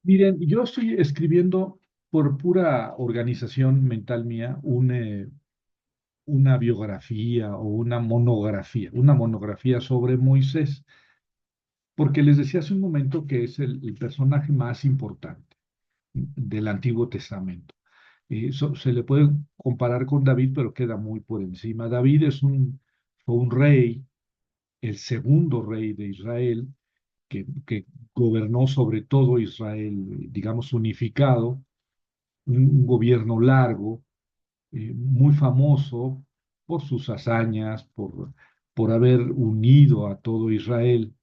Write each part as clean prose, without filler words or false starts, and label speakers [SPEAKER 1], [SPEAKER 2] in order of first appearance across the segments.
[SPEAKER 1] Miren, yo estoy escribiendo por pura organización mental mía una biografía o una monografía sobre Moisés, porque les decía hace un momento que es el personaje más importante del Antiguo Testamento. Se le puede comparar con David, pero queda muy por encima. David fue un rey, el segundo rey de Israel, que gobernó sobre todo Israel, digamos, unificado, un gobierno largo, muy famoso por sus hazañas, por haber unido a todo Israel,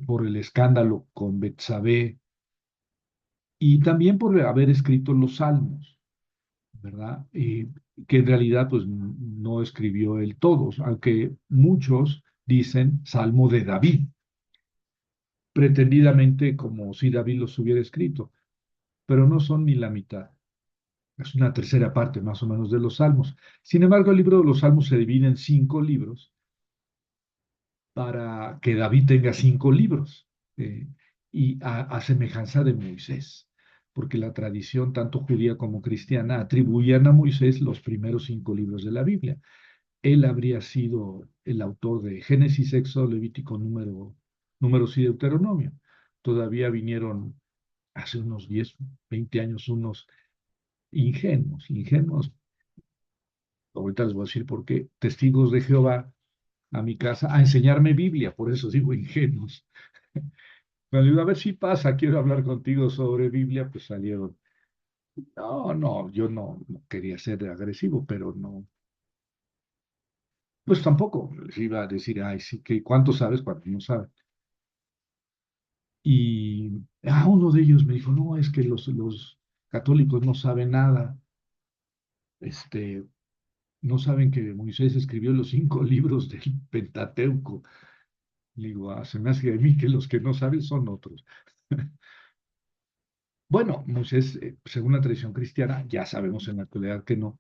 [SPEAKER 1] por el escándalo con Betsabé y también por haber escrito los Salmos, ¿verdad? Que en realidad pues no escribió él todos, aunque muchos dicen Salmo de David, pretendidamente como si David los hubiera escrito, pero no son ni la mitad. Es una tercera parte más o menos de los Salmos. Sin embargo, el libro de los Salmos se divide en 5 libros para que David tenga 5 libros, eh, y a semejanza de Moisés, porque la tradición, tanto judía como cristiana, atribuían a Moisés los primeros 5 libros de la Biblia. Él habría sido el autor de Génesis, Éxodo, Levítico, Números y Deuteronomio. Todavía vinieron hace unos 10, 20 años unos ingenuos, ahorita les voy a decir por qué, testigos de Jehová a mi casa a enseñarme Biblia, por eso digo ingenuos. Cuando digo, a ver si pasa, quiero hablar contigo sobre Biblia, pues salieron. No, no, yo no quería ser agresivo, pero no, pues tampoco les iba a decir, ay, sí, que cuánto sabes cuando no sabes. Y uno de ellos me dijo, no, es que los católicos no saben nada, este, no saben que Moisés escribió los 5 libros del Pentateuco. Le digo, se me hace a mí que los que no saben son otros. Bueno, Moisés, según la tradición cristiana, ya sabemos en la actualidad que no,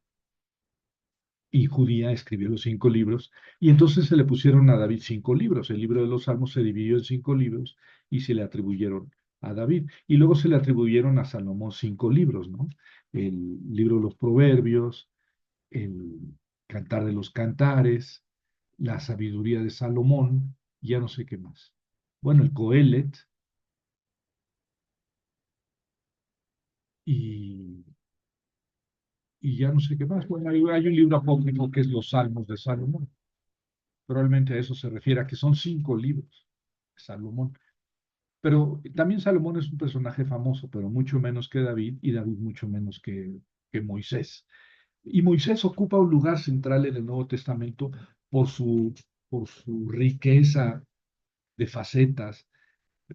[SPEAKER 1] y judía escribió los 5 libros, y entonces se le pusieron a David 5 libros. El libro de los Salmos se dividió en 5 libros y se le atribuyeron a David. Y luego se le atribuyeron a Salomón 5 libros, ¿no? El libro de los Proverbios, el Cantar de los Cantares, la sabiduría de Salomón, y ya no sé qué más. Bueno, el Coelet, y ya no sé qué más. Bueno, hay un libro apócrifo que es Los Salmos de Salomón. Probablemente a eso se refiere, a que son 5 libros de Salomón. Pero también Salomón es un personaje famoso, pero mucho menos que David, y David mucho menos que Moisés. Y Moisés ocupa un lugar central en el Nuevo Testamento por su riqueza de facetas,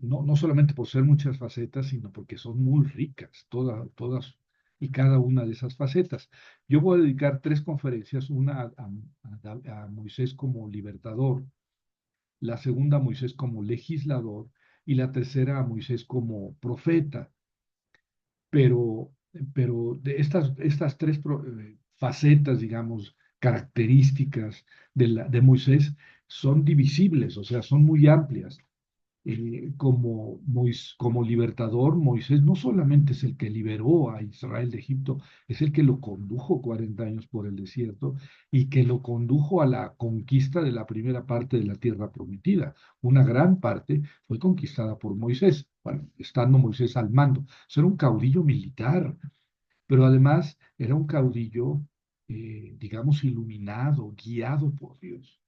[SPEAKER 1] no solamente por ser muchas facetas, sino porque son muy ricas, todas y cada una de esas facetas. Yo voy a dedicar 3 conferencias, una a Moisés como libertador, la segunda a Moisés como legislador y la tercera a Moisés como profeta. Pero, pero de estas 3 facetas, digamos, características de Moisés son divisibles, o sea, son muy amplias. Como libertador, Moisés no solamente es el que liberó a Israel de Egipto, es el que lo condujo 40 años por el desierto y que lo condujo a la conquista de la primera parte de la tierra prometida. Una gran parte fue conquistada por Moisés, bueno, estando Moisés al mando. Era un caudillo militar, pero además era un caudillo, digamos, iluminado, guiado por Dios,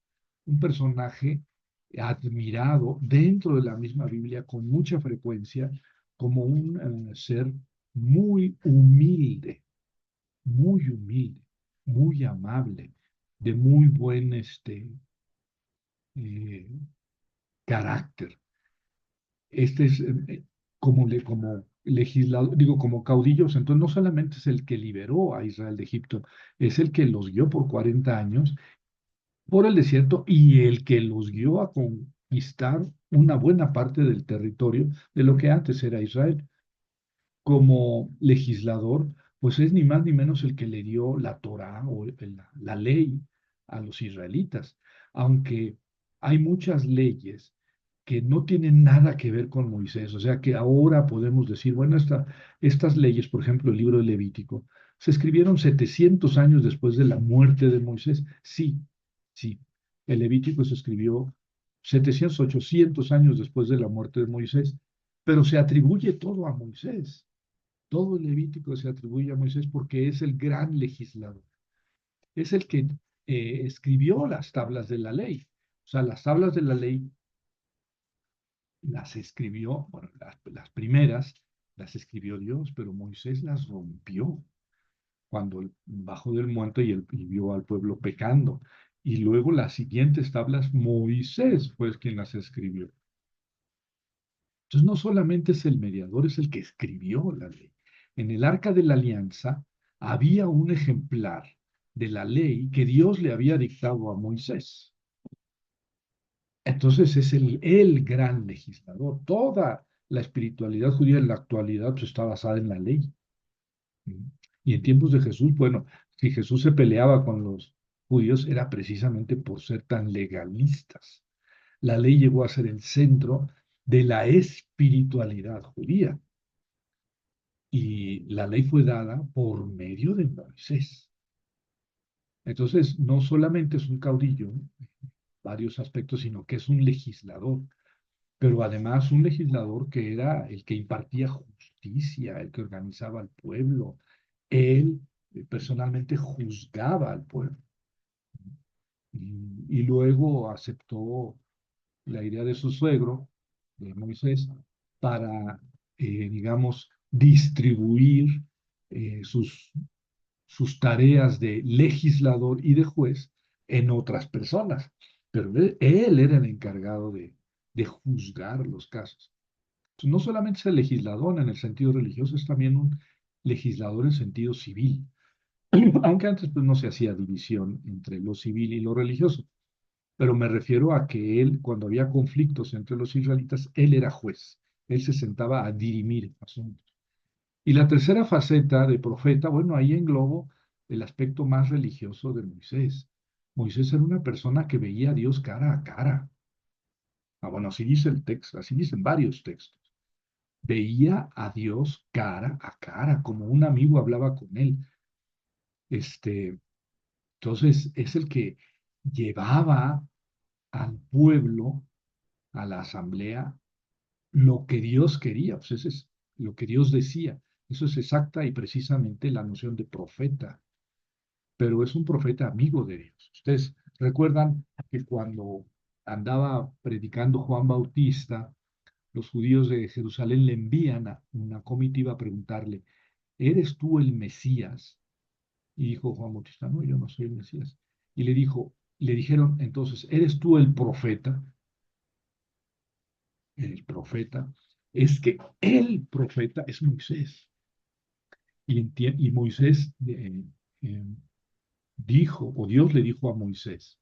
[SPEAKER 1] un personaje admirado dentro de la misma Biblia con mucha frecuencia como un ser muy humilde, muy amable, de muy buen eh, carácter. Este es como legislador, digo, como caudillos, entonces no solamente es el que liberó a Israel de Egipto, es el que los guió por 40 años por el desierto y el que los guió a conquistar una buena parte del territorio de lo que antes era Israel. Como legislador, pues es ni más ni menos el que le dio la Torá o la ley a los israelitas, aunque hay muchas leyes que no tienen nada que ver con Moisés. O sea que ahora podemos decir, bueno, estas leyes, por ejemplo, el libro de Levítico, se escribieron 700 años después de la muerte de Moisés. Sí, sí. El Levítico se escribió 700, 800 años después de la muerte de Moisés, pero se atribuye todo a Moisés. Todo el Levítico se atribuye a Moisés porque es el gran legislador. Es el que escribió las tablas de la ley. O sea, las tablas de la ley las escribió, bueno, las primeras las escribió Dios, pero Moisés las rompió cuando bajó del monte y vio al pueblo pecando. Y luego las siguientes tablas, Moisés fue quien las escribió. Entonces no solamente es el mediador, es el que escribió la ley. En el Arca de la Alianza había un ejemplar de la ley que Dios le había dictado a Moisés. Entonces es el gran legislador. Toda la espiritualidad judía en la actualidad pues, está basada en la ley. Y en tiempos de Jesús, bueno, si Jesús se peleaba con los judíos era precisamente por ser tan legalistas. La ley llegó a ser el centro de la espiritualidad judía. Y la ley fue dada por medio de Moisés. Entonces, no solamente es un caudillo, varios aspectos, sino que es un legislador, pero además un legislador que era el que impartía justicia, el que organizaba al pueblo. Él personalmente juzgaba al pueblo y luego aceptó la idea de su suegro, de Moisés, para, digamos, distribuir sus tareas de legislador y de juez en otras personas. Pero él era el encargado de juzgar los casos. Entonces, no solamente es el legislador en el sentido religioso, es también un legislador en sentido civil. Aunque antes pues, no se hacía división entre lo civil y lo religioso. Pero me refiero a que él, cuando había conflictos entre los israelitas, él era juez. Él se sentaba a dirimir asuntos. Y la tercera faceta de profeta, bueno, ahí englobo el aspecto más religioso de Moisés. Moisés era una persona que veía a Dios cara a cara. Bueno, así dice el texto, así dicen varios textos. Veía a Dios cara a cara, como un amigo hablaba con él. Este, entonces, es el que llevaba al pueblo, a la asamblea, lo que Dios quería. Pues ese es lo que Dios decía. Eso es exacta y precisamente la noción de profeta. Pero es un profeta amigo de Dios. Ustedes recuerdan que cuando andaba predicando Juan Bautista, los judíos de Jerusalén le envían a una comitiva a preguntarle, ¿eres tú el Mesías? Y dijo Juan Bautista, no, yo no soy el Mesías. Y le dijeron entonces, ¿eres tú el profeta? El profeta. Es que el profeta es Moisés. Y Moisés eh, dijo, o Dios le dijo a Moisés,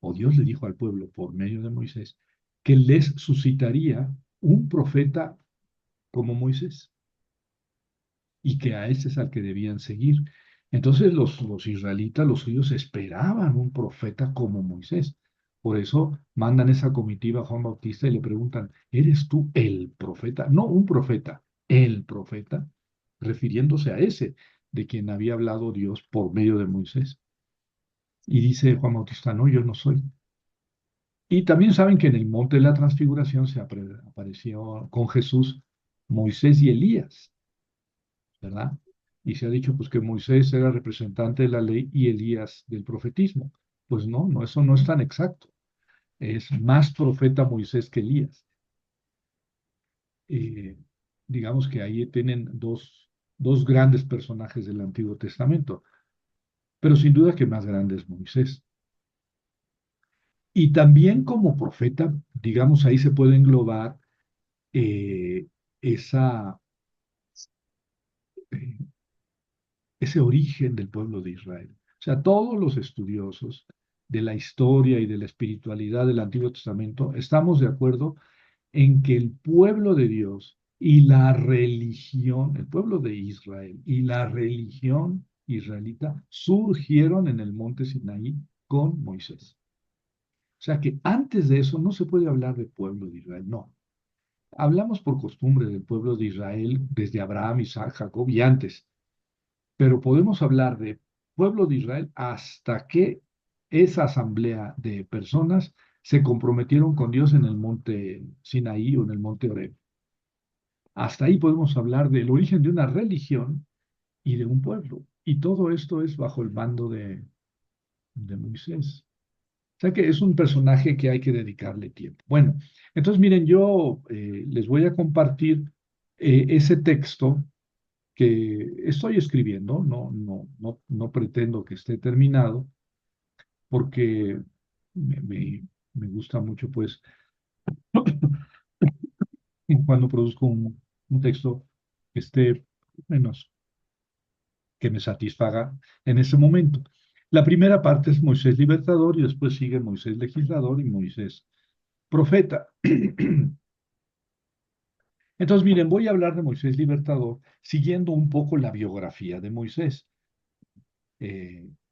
[SPEAKER 1] o Dios le dijo al pueblo por medio de Moisés, que les suscitaría un profeta como Moisés y que a ese es al que debían seguir. Entonces los israelitas, los judíos, esperaban un profeta como Moisés. Por eso mandan esa comitiva a Juan Bautista y le preguntan, ¿eres tú el profeta? No un profeta, el profeta, refiriéndose a ese de quien había hablado Dios por medio de Moisés. Y dice Juan Bautista, no, yo no soy. Y también saben que en el monte de la transfiguración se apareció con Jesús Moisés y Elías, ¿verdad? Y se ha dicho pues que Moisés era representante de la ley y Elías del profetismo. Pues no, no, eso no es tan exacto. Es más profeta Moisés que Elías. Eh, digamos que ahí tienen dos grandes personajes del Antiguo Testamento, pero sin duda que más grande es Moisés. Y también como profeta, digamos, ahí se puede englobar eh, esa, eh, ese origen del pueblo de Israel. O sea, todos los estudiosos de la historia y de la espiritualidad del Antiguo Testamento estamos de acuerdo en que el pueblo de Dios y la religión, el pueblo de Israel y la religión israelita surgieron en el monte Sinaí con Moisés. O sea que antes de eso no se puede hablar de pueblo de Israel, no. Hablamos por costumbre del pueblo de Israel desde Abraham, Isaac, Jacob y antes, pero podemos hablar de pueblo de Israel hasta que esa asamblea de personas se comprometieron con Dios en el monte Sinaí o en el monte Horeb. Hasta ahí podemos hablar del origen de una religión y de un pueblo. Y todo esto es bajo el mando de Moisés. O sea que es un personaje que hay que dedicarle tiempo. Bueno, entonces miren, yo les voy a compartir ese texto que estoy escribiendo, no pretendo que esté terminado, porque me, me- me gusta mucho, pues, cuando produzco un texto que esté menos, que me satisfaga en ese momento. La primera parte es Moisés libertador y después sigue Moisés legislador y Moisés profeta. Entonces, miren, voy a hablar de Moisés libertador siguiendo un poco la biografía de Moisés.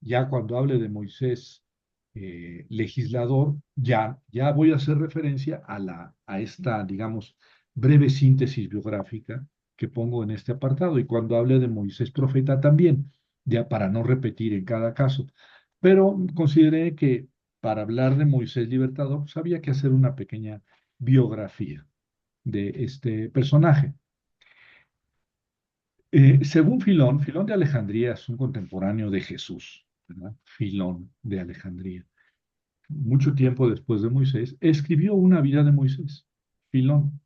[SPEAKER 1] Ya cuando hable de Moisés legislador, ya voy a hacer referencia a esta, digamos, breve síntesis biográfica que pongo en este apartado. Y cuando hable de Moisés profeta también, ya para no repetir en cada caso. Pero consideré que para hablar de Moisés libertador, pues había que hacer una pequeña biografía de este personaje. Según Filón, Filón de Alejandría es un contemporáneo de Jesús, ¿verdad? Filón de Alejandría. Mucho tiempo después de Moisés, escribió una vida de Moisés. Filón,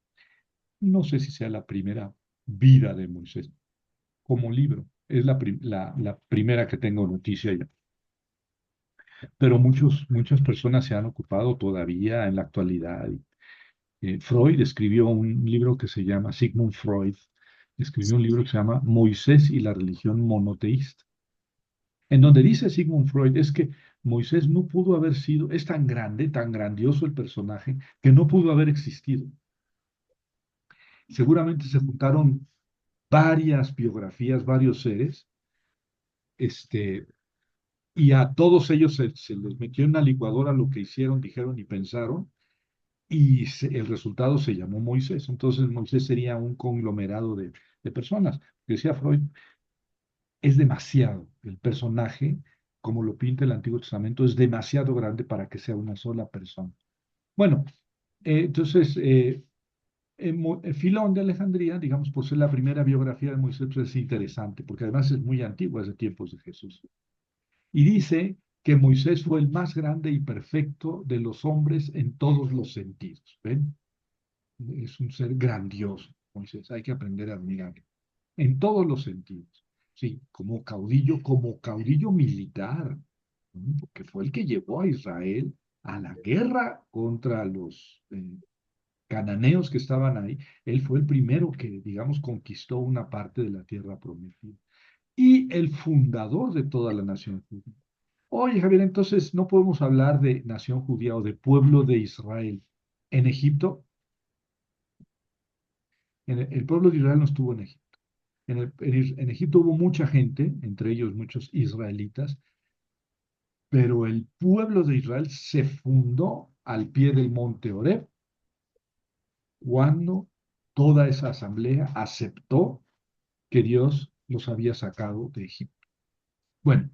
[SPEAKER 1] no sé si sea la primera vida de Moisés como libro, es la primera que tengo noticia ya. Pero muchas personas se han ocupado todavía en la actualidad. Freud escribió un libro que se llama, Sigmund Freud, escribió un libro que se llama Moisés y la religión monoteísta, en donde dice Sigmund Freud es que Moisés no pudo haber sido, es tan grande, tan grandioso el personaje, que no pudo haber existido. Seguramente se juntaron varias biografías, varios seres, este, y a todos ellos se les metió en una licuadora lo que hicieron, dijeron y pensaron, y el resultado se llamó Moisés. Entonces Moisés sería un conglomerado de personas. Decía Freud, es demasiado. El personaje, como lo pinta el Antiguo Testamento, es demasiado grande para que sea una sola persona. Bueno, entonces, Filón de Alejandría, digamos, por ser la primera biografía de Moisés, pues es interesante, porque además es muy antigua, es de tiempos de Jesús. Y dice que Moisés fue el más grande y perfecto de los hombres en todos los sentidos. ¿Ven? Es un ser grandioso, Moisés, hay que aprender a admirarlo en todos los sentidos. Sí, como caudillo militar, porque fue el que llevó a Israel a la guerra contra los cananeos que estaban ahí. Él fue el primero que, digamos, conquistó una parte de la tierra prometida. Y el fundador de toda la nación judía. Oye, Javier, entonces no podemos hablar de nación judía o de pueblo de Israel. En Egipto, el pueblo de Israel no estuvo en Egipto. En Egipto hubo mucha gente, entre ellos muchos israelitas, pero el pueblo de Israel se fundó al pie del monte Horeb cuando toda esa asamblea aceptó que Dios los había sacado de Egipto. Bueno,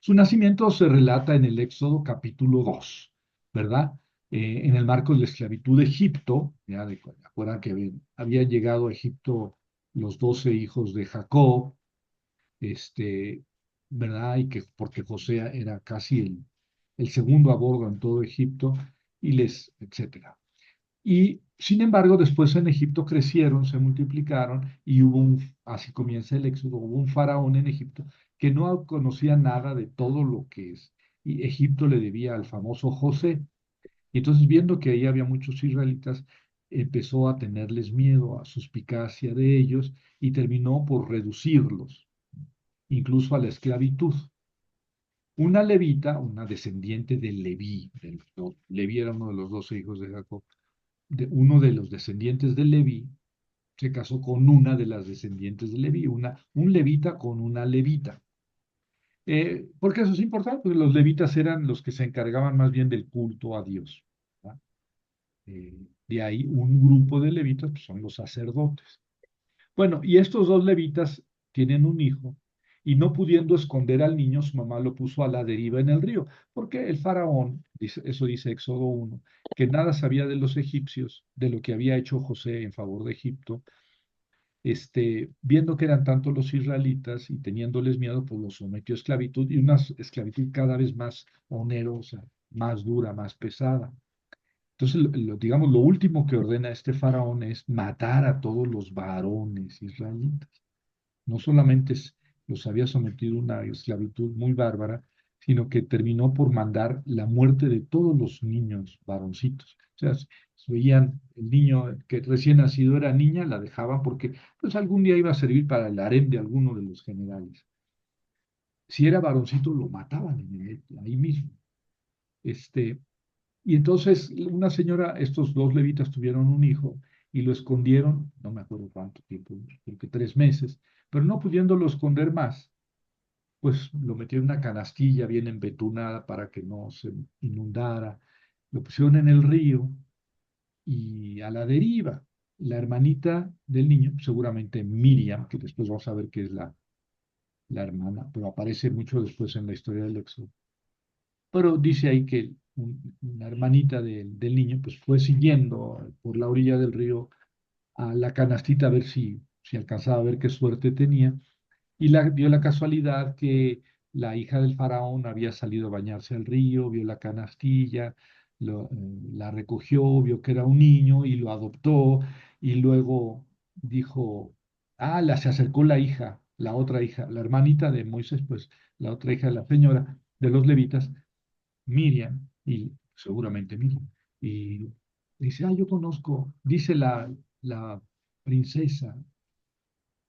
[SPEAKER 1] su nacimiento se relata en el Éxodo capítulo 2, ¿verdad? En el marco de la esclavitud de Egipto, ya acuerdan que habían llegado a Egipto los 12 hijos de Jacob, este, ¿verdad? Y que porque José era casi el segundo a bordo en todo Egipto, etcétera. Y sin embargo, después en Egipto crecieron, se multiplicaron y así comienza el éxodo, hubo un faraón en Egipto que no conocía nada de todo lo que es. Y Egipto le debía al famoso José. Y entonces, viendo que ahí había muchos israelitas, empezó a tenerles miedo, a suspicacia de ellos y terminó por reducirlos, incluso a la esclavitud. Una levita, una descendiente de Leví, Leví era uno de los 12 hijos de Jacob, uno de los descendientes de Leví se casó con una de las descendientes de Leví, un levita con una levita. Porque eso es importante, porque los levitas eran los que se encargaban más bien del culto a Dios. ¿Verdad? De ahí un grupo de levitas, pues, son los sacerdotes. Bueno, y estos dos levitas tienen un hijo y no pudiendo esconder al niño, su mamá lo puso a la deriva en el río, porque el faraón, eso dice Éxodo 1, que nada sabía de los egipcios, de lo que había hecho José en favor de Egipto, viendo que eran tantos los israelitas y teniéndoles miedo, pues los sometió a esclavitud y una esclavitud cada vez más onerosa, más dura, más pesada. Entonces, digamos, lo último que ordena este faraón es matar a todos los varones israelitas. No solamente los había sometido a una esclavitud muy bárbara, sino que terminó por mandar la muerte de todos los niños varoncitos. O sea, si veían el niño que recién nacido era niña, la dejaban porque pues algún día iba a servir para el harem de alguno de los generales. Si era varoncito, lo mataban ahí mismo. Este, y entonces una señora, estos dos levitas tuvieron un hijo y lo escondieron, no me acuerdo cuánto tiempo, creo que 3 meses, pero no pudiéndolo esconder más, pues lo metió en una canastilla bien embetunada para que no se inundara, lo pusieron en el río y a la deriva. La hermanita del niño, seguramente Miriam, que después vamos a ver que es la hermana, pero aparece mucho después en la historia del Éxodo. Pero dice ahí que una hermanita del niño pues fue siguiendo por la orilla del río a la canastita a ver si alcanzaba a ver qué suerte tenía. Y dio la casualidad que la hija del faraón había salido a bañarse al río, vio la canastilla, la recogió, vio que era un niño y lo adoptó. Y luego dijo, se acercó la hija, la otra hija, la hermanita de Moisés, pues la otra hija de la señora de los levitas, Miriam, y seguramente Miriam, y dice, yo conozco, dice la princesa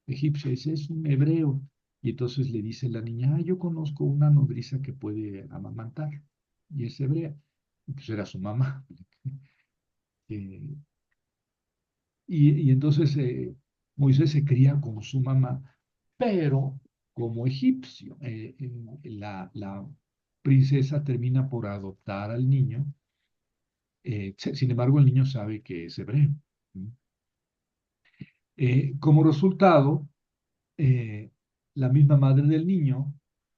[SPEAKER 1] egipcia, dice, es un hebreo, y entonces le dice la niña, yo conozco una nodriza que puede amamantar, y es hebrea, y pues era su mamá. Eh, y entonces Moisés se cría con su mamá, pero como egipcio, la princesa termina por adoptar al niño. Sin embargo, el niño sabe que es hebreo. Como resultado, eh, la misma madre del niño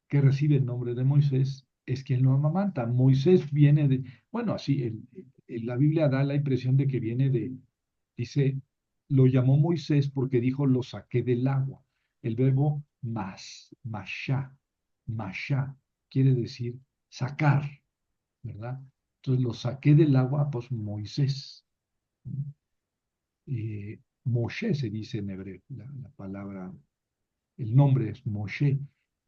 [SPEAKER 1] que recibe el nombre de Moisés es quien lo amamanta. Moisés viene de, bueno, así, la Biblia da la impresión de que viene dice, lo llamó Moisés porque dijo, lo saqué del agua. El verbo mashá, quiere decir sacar, ¿verdad? Entonces lo saqué del agua, pues Moisés. Moshe se dice en hebreo, la palabra, el nombre es Moshe,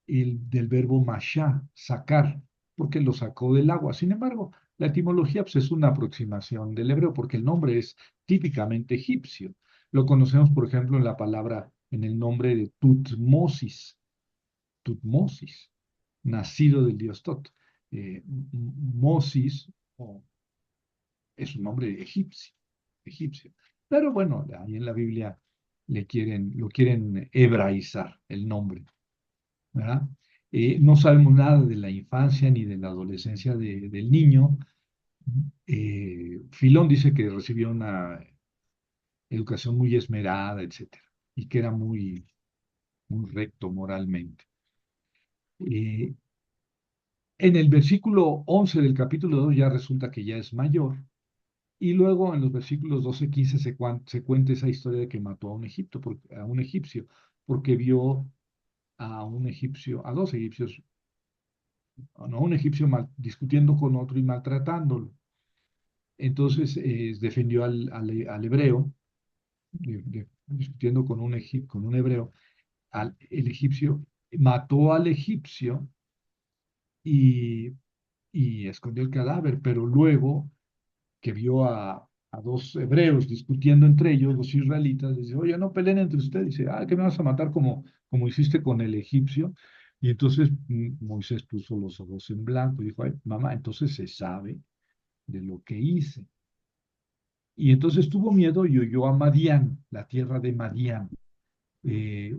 [SPEAKER 1] del verbo mashá, sacar, porque lo sacó del agua. Sin embargo, la etimología pues, es una aproximación del hebreo, porque el nombre es típicamente egipcio. Lo conocemos, por ejemplo, en la palabra, en el nombre de Tutmosis, nacido del dios Tot. Mosis, es un nombre egipcio. Pero bueno, ahí en la Biblia lo quieren hebraizar el nombre, ¿verdad? No sabemos nada de la infancia ni de la adolescencia del niño. Filón dice que recibió una educación muy esmerada, etcétera, y que era muy recto moralmente. Eh, en el versículo 11 del capítulo 2 ya resulta que ya es mayor. Y luego en los versículos 12 y 15 se cuenta esa historia de que mató a un egipcio, porque vio a dos egipcios, no, a un egipcio discutiendo con otro y maltratándolo. Entonces defendió al hebreo, discutiendo con un hebreo, el egipcio mató al egipcio y, y escondió el cadáver, pero luego que vio a dos hebreos discutiendo entre ellos, los israelitas, dice, oye, no peleen entre ustedes. Dice, ¿qué me vas a matar como hiciste con el egipcio? Y entonces Moisés puso los ojos en blanco y dijo, ay, mamá, entonces se sabe de lo que hice. Y entonces tuvo miedo y huyó a Madián, la tierra de Madián. Eh,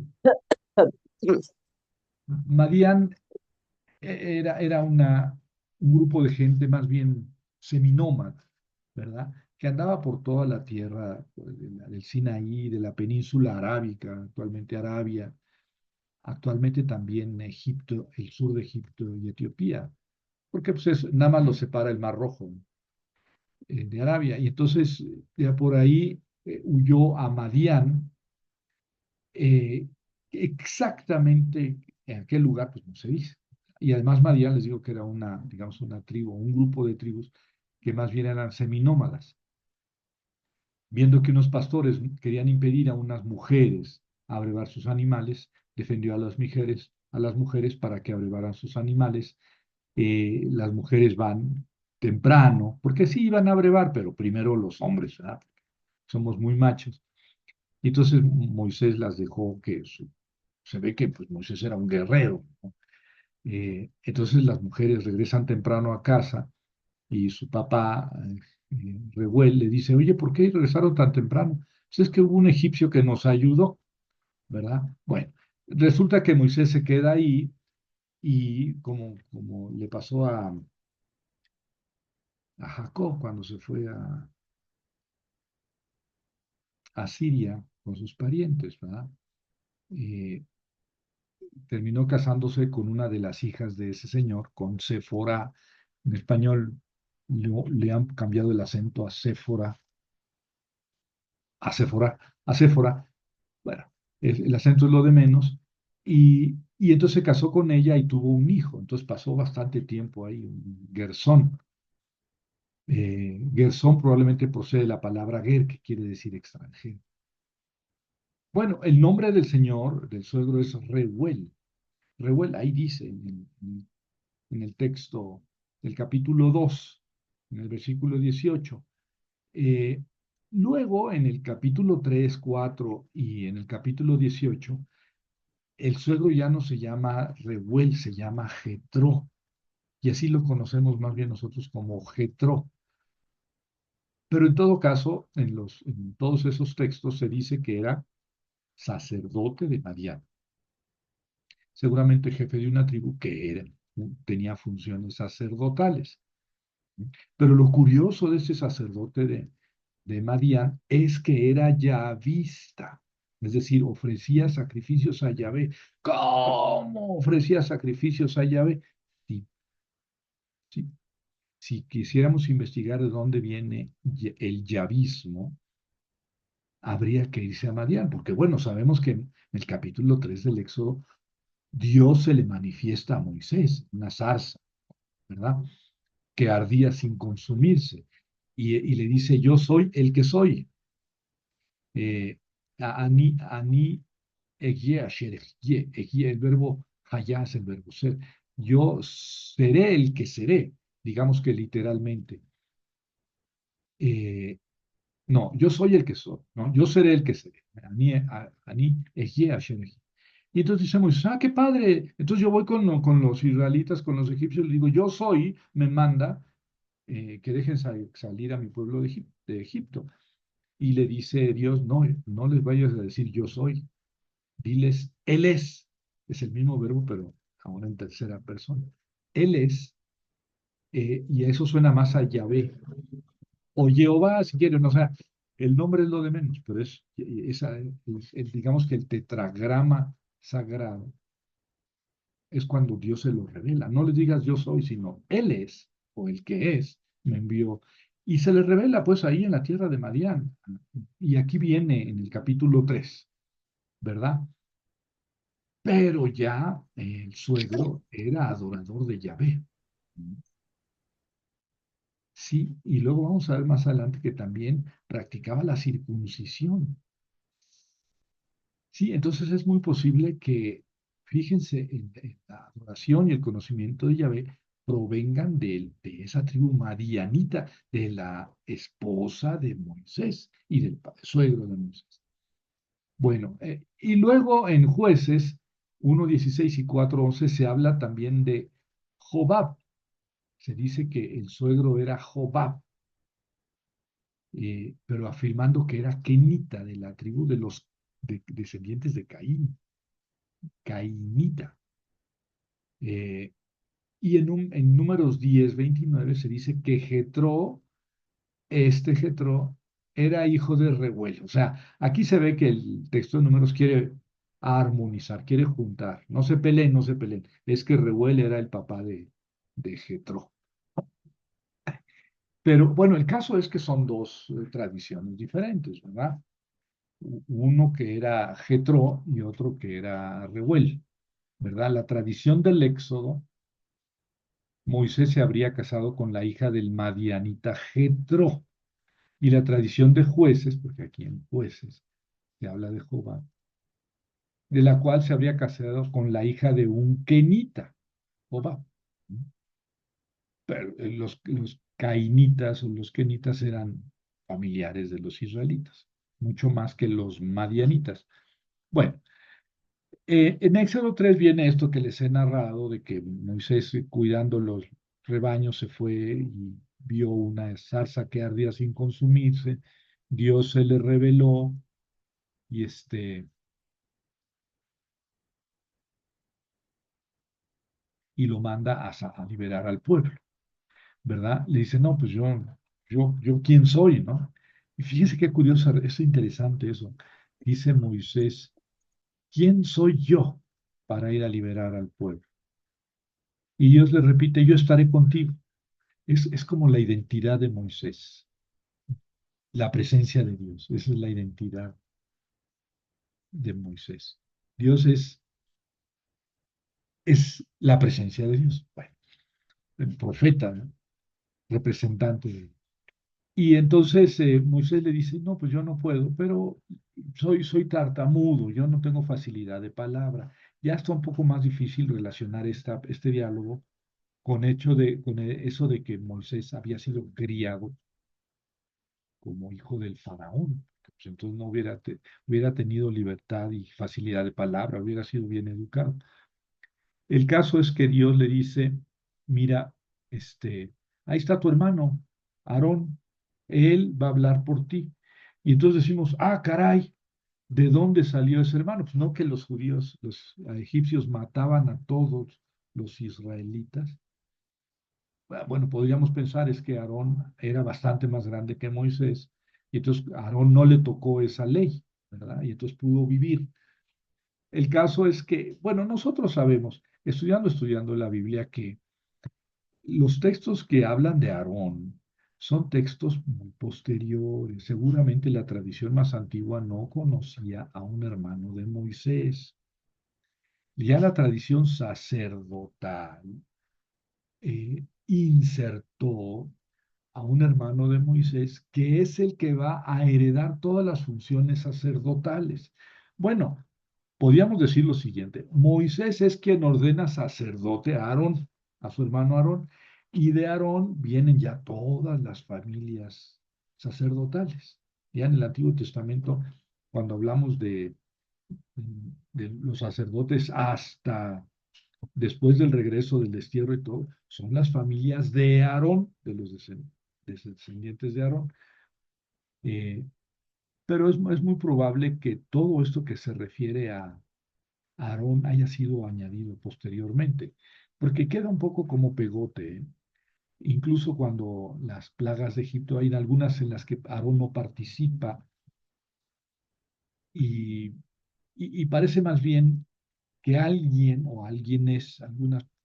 [SPEAKER 1] Madián Era un grupo de gente más bien seminómada, ¿verdad? Que andaba por toda la tierra pues, del Sinaí, de la península arábica, actualmente Arabia, actualmente también Egipto, el sur de Egipto y Etiopía, porque pues nada más los separa el Mar Rojo de Arabia. Y entonces ya por ahí huyó a Madián, eh, exactamente en qué lugar, pues no se dice. Y además Madián, les digo que era una, digamos, una tribu, un grupo de tribus que más bien eran seminómadas, viendo que unos pastores querían impedir a unas mujeres abrevar sus animales, defendió a las mujeres para que abrevaran sus animales. Las mujeres van temprano, porque sí iban a abrevar, pero primero los hombres, ¿verdad? Somos muy machos. Y entonces Moisés las dejó se ve que pues, Moisés era un guerrero, ¿no? Entonces las mujeres regresan temprano a casa y su papá, Reuel, le dice, oye, ¿por qué regresaron tan temprano? Pues es que hubo un egipcio que nos ayudó, ¿verdad? Bueno, resulta que Moisés se queda ahí y como le pasó a Jacob cuando se fue a Siria con sus parientes, ¿verdad? Eh, Terminó casándose con una de las hijas de ese señor, con Séfora. En español le han cambiado el acento a Séfora, a Séfora, a Séfora. Bueno, el acento es lo de menos. Y entonces se casó con ella y tuvo un hijo. Entonces pasó bastante tiempo ahí, un Gersón. Gersón probablemente procede de la palabra ger, que quiere decir extranjero. Bueno, el nombre del señor, del suegro, es Reuel. Reuel, ahí dice en el texto del capítulo 2 en el versículo 18. Eh, Luego, en el capítulo 3 4 y en el capítulo 18 el suegro ya no se llama Reuel, se llama Jetro, y así lo conocemos más bien nosotros como Jetro. Pero en todo caso, en todos esos textos se dice que era sacerdote de Madián, seguramente jefe de una tribu tenía funciones sacerdotales. Pero lo curioso de ese sacerdote de Madián es que era yavista, es decir, ofrecía sacrificios a Yahvé. ¿Cómo ofrecía sacrificios a Yahvé? Sí, sí. Si quisiéramos investigar de dónde viene el yavismo, habría que irse a Madián, porque bueno, sabemos que en el capítulo 3 del Éxodo, Dios se le manifiesta a Moisés, una zarza, ¿verdad? Que ardía sin consumirse, y le dice, yo soy el que soy. Eh, Ani, Egie, Asher, Egie, el verbo hayá es el verbo ser. Yo seré el que seré, digamos que literalmente. Eh, no, yo soy el que soy, ¿no? Yo seré el que seré. Ani, Egie, Asher, Egie. Y entonces dice Moisés, ah, qué padre. Entonces yo voy con los israelitas, con los egipcios, les digo, yo soy, me manda que dejen salir a mi pueblo de Egipto. Y le dice Dios, no, no les vayas a decir yo soy, diles, Él es el mismo verbo, pero ahora en tercera persona. Él es, y eso suena más a Yahvé, o Jehová, si quieren, o sea, el nombre es lo de menos, pero digamos que el tetragrama sagrado es cuando Dios se lo revela. No les digas yo soy, sino Él es, o el que es, me envió. Y se le revela pues ahí en la tierra de Madián. Y aquí viene en el capítulo 3, ¿verdad? Pero ya el suegro era adorador de Yahvé. Sí, y luego vamos a ver más adelante que también practicaba la circuncisión. Sí, entonces es muy posible que, fíjense, en la adoración y el conocimiento de Yahvé provengan de esa tribu madianita, de la esposa de Moisés y del suegro de Moisés. Bueno, y luego en Jueces 1:16 y 4:11 se habla también de Jobab. Se dice que el suegro era Jobab, pero afirmando que era kenita de la tribu de los descendientes de Caín, cainita. Y en Números 10 29 se dice que Jetro era hijo de Rehuel. O sea, aquí se ve que el texto de Números quiere armonizar, quiere juntar. No se peleen, no se peleen. Es que Rehuel era el papá de Jetro. Pero bueno, el caso es que son dos tradiciones diferentes, ¿verdad? Uno que era Jetro y otro que era Rehuel, ¿verdad? La tradición del Éxodo, Moisés se habría casado con la hija del madianita Jetro. Y la tradición de Jueces, porque aquí en Jueces se habla de Jehová, de la cual se habría casado con la hija de un kenita, Jehová. Pero los cainitas o los kenitas eran familiares de los israelitas, mucho más que los madianitas. Bueno, en Éxodo 3 viene esto que les he narrado, de que Moisés cuidando los rebaños se fue y vio una zarza que ardía sin consumirse, Dios se le reveló y y lo manda a liberar al pueblo, ¿verdad? Le dice, no, pues yo, ¿quién soy, no? Y fíjense qué curioso, es interesante eso. Dice Moisés, ¿quién soy yo para ir a liberar al pueblo? Y Dios le repite, yo estaré contigo. Es como la identidad de Moisés, la presencia de Dios. Esa es la identidad de Moisés. Dios es la presencia de Dios. Bueno, el profeta, ¿no? Representante de Dios. Y entonces Moisés le dice, no, pues yo no puedo, pero soy tartamudo, yo no tengo facilidad de palabra. Ya está un poco más difícil relacionar este diálogo con eso de que Moisés había sido criado como hijo del faraón. Pues entonces no hubiera tenido libertad y facilidad de palabra, hubiera sido bien educado. El caso es que Dios le dice, mira, ahí está tu hermano, Aarón, él va a hablar por ti. Y entonces decimos, ah, caray, ¿de dónde salió ese hermano? Pues no que los judíos, los egipcios mataban a todos los israelitas. Bueno, podríamos pensar es que Aarón era bastante más grande que Moisés, y entonces a Aarón no le tocó esa ley, ¿verdad? Y entonces pudo vivir. El caso es que, bueno, nosotros sabemos, estudiando la Biblia, que los textos que hablan de Aarón son textos muy posteriores. Seguramente la tradición más antigua no conocía a un hermano de Moisés. Ya la tradición sacerdotal insertó a un hermano de Moisés que es el que va a heredar todas las funciones sacerdotales. Bueno, podríamos decir lo siguiente, Moisés es quien ordena sacerdote a Aarón, a su hermano Aarón, y de Aarón vienen ya todas las familias sacerdotales. Ya en el Antiguo Testamento, cuando hablamos de los sacerdotes hasta después del regreso del destierro y todo, son las familias de Aarón, de los descendientes de Aarón. Eh, pero es muy probable que todo esto que se refiere a Aarón haya sido añadido posteriormente, porque queda un poco como pegote, ¿eh? Incluso cuando las plagas de Egipto, hay algunas en las que Aarón no participa y, y parece más bien que alguien o algunas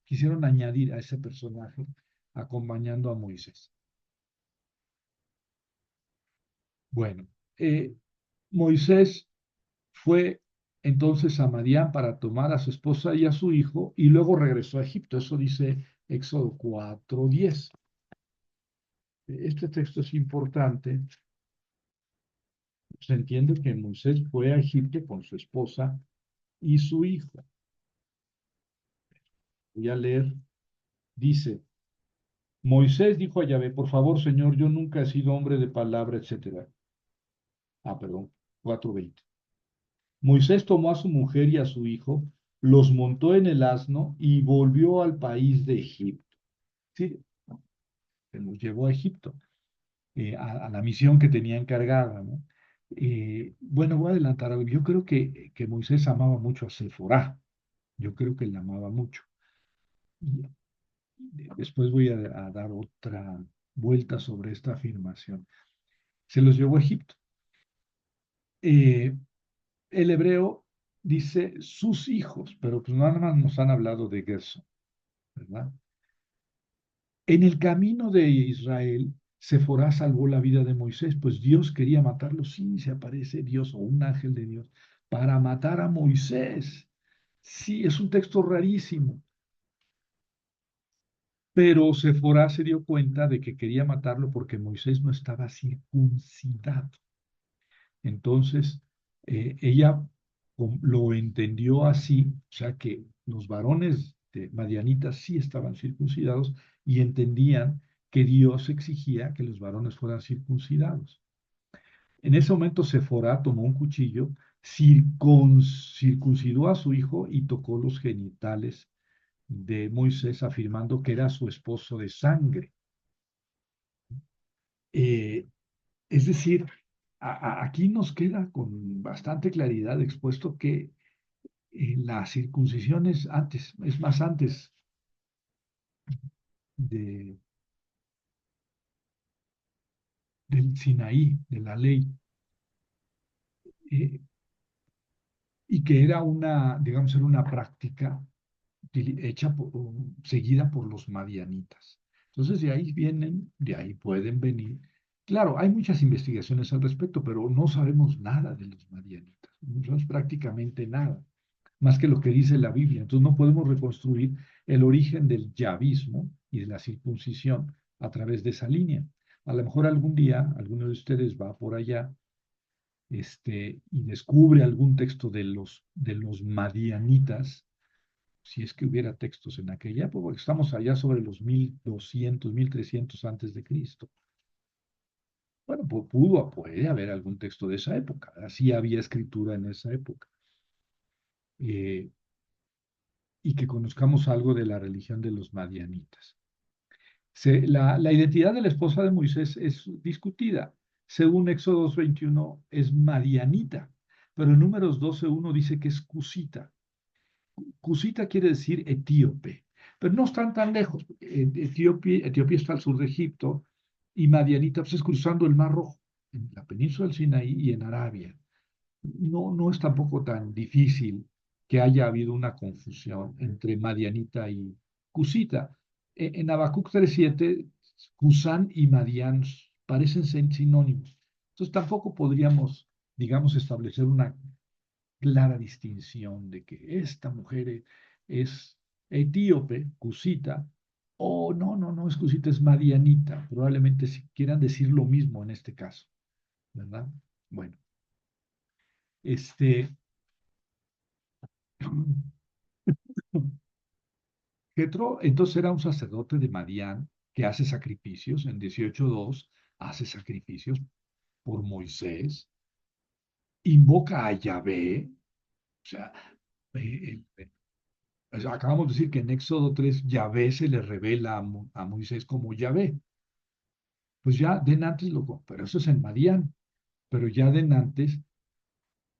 [SPEAKER 1] quisieron añadir a ese personaje acompañando a Moisés. Bueno, eh, Moisés fue entonces a Madián para tomar a su esposa y a su hijo y luego regresó a Egipto. Eso dice Éxodo 4:10. Este texto es importante. Se entiende que Moisés fue a Egipto con su esposa y su hijo. Voy a leer. Dice, Moisés dijo a Yahvé, por favor, Señor, yo nunca he sido hombre de palabra, etcétera. Perdón, 4:20. Moisés tomó a su mujer y a su hijo, los montó en el asno y volvió al país de Egipto. Sí, se los llevó a Egipto, a la misión que tenía encargada, ¿no? Bueno, voy a adelantar algo. Yo creo que Moisés amaba mucho a Sephora. Yo creo que la amaba mucho. Después voy a dar otra vuelta sobre esta afirmación. Se los llevó a Egipto. Eh, el hebreo dice sus hijos, pero pues nada más nos han hablado de Gerson, ¿verdad? En el camino de Israel, Sephora salvó la vida de Moisés, pues Dios quería matarlo. Sí, se aparece Dios o un ángel de Dios para matar a Moisés. Sí, es un texto rarísimo, pero Sephora se dio cuenta de que quería matarlo porque Moisés no estaba circuncidado. Entonces, ella lo entendió así, o sea que los varones de madianitas sí estaban circuncidados y entendían que Dios exigía que los varones fueran circuncidados. En ese momento Sephora tomó un cuchillo, circuncidó a su hijo y tocó los genitales de Moisés, afirmando que era su esposo de sangre. Eh, es decir, aquí nos queda con bastante claridad expuesto que la circuncisión es antes, es más antes de, del Sinaí, de la ley, eh, y que era una, digamos, era una práctica hecha seguida por los madianitas. Entonces, de ahí vienen, de ahí pueden venir. Claro, hay muchas investigaciones al respecto, pero no sabemos nada de los madianitas, no sabemos prácticamente nada, más que lo que dice la Biblia. Entonces, no podemos reconstruir el origen del yavismo y de la circuncisión a través de esa línea. A lo mejor algún día alguno de ustedes va por allá y descubre algún texto de los madianitas, si es que hubiera textos en aquella época, porque estamos allá sobre los 1200, 1300 antes de Cristo. Bueno, puede haber algún texto de esa época, así había escritura en esa época, eh, y que conozcamos algo de la religión de los madianitas. La identidad de la esposa de Moisés es discutida. Según Éxodo 21, es madianita, pero en Números 12:1 dice que es cusita. Cusita quiere decir etíope, pero no están tan lejos. Etiopía está al sur de Egipto y Madianita pues, es cruzando el Mar Rojo, en la península del Sinaí y en Arabia. No es tampoco tan difícil que haya habido una confusión entre Madianita y Cusita. En Habacuc 3:7, Cusán y Madián parecen ser sinónimos. Entonces tampoco podríamos, digamos, establecer una clara distinción de que esta mujer es etíope, cusita, o no es cusita, es madianita. Probablemente si quieran decir lo mismo en este caso, ¿verdad? Bueno, este, Jetro entonces era un sacerdote de Madián que hace sacrificios, en 18:2 hace sacrificios por Moisés, invoca a Yahvé, o sea, eh, eh, pues, acabamos de decir que en Éxodo 3 Yahvé se le revela a Moisés como Yahvé. Pues ya antes pero eso es en Madián, pero ya antes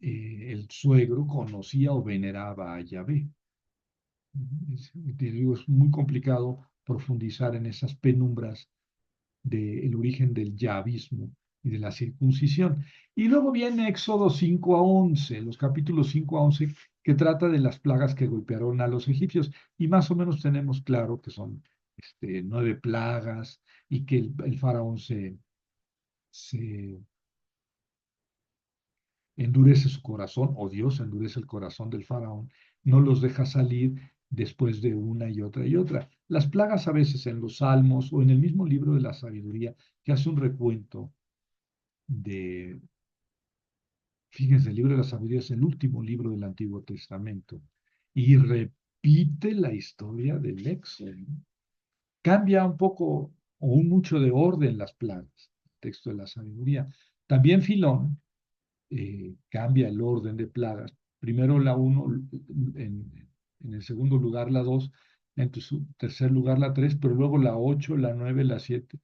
[SPEAKER 1] el suegro conocía o veneraba a Yahvé. Te digo, es muy complicado profundizar en esas penumbras del origen del yavismo y de la circuncisión. Y luego viene Éxodo 5-11, los capítulos 5-11, que trata de las plagas que golpearon a los egipcios. Y más o menos tenemos claro que son 9 plagas y que el faraón se endurece su corazón, o Dios endurece el corazón del faraón, no los deja salir después de una y otra y otra. Las plagas a veces en los salmos o en el mismo libro de la sabiduría, que hace un recuento de, fíjense, el libro de la sabiduría es el último libro del Antiguo Testamento y repite la historia del Éxodo. Cambia un poco o un mucho de orden las plagas, el texto de la sabiduría. También Filón cambia el orden de plagas. Primero la 1, en el segundo lugar la 2, en su tercer lugar la 3, pero luego la 8, la 9, la 7,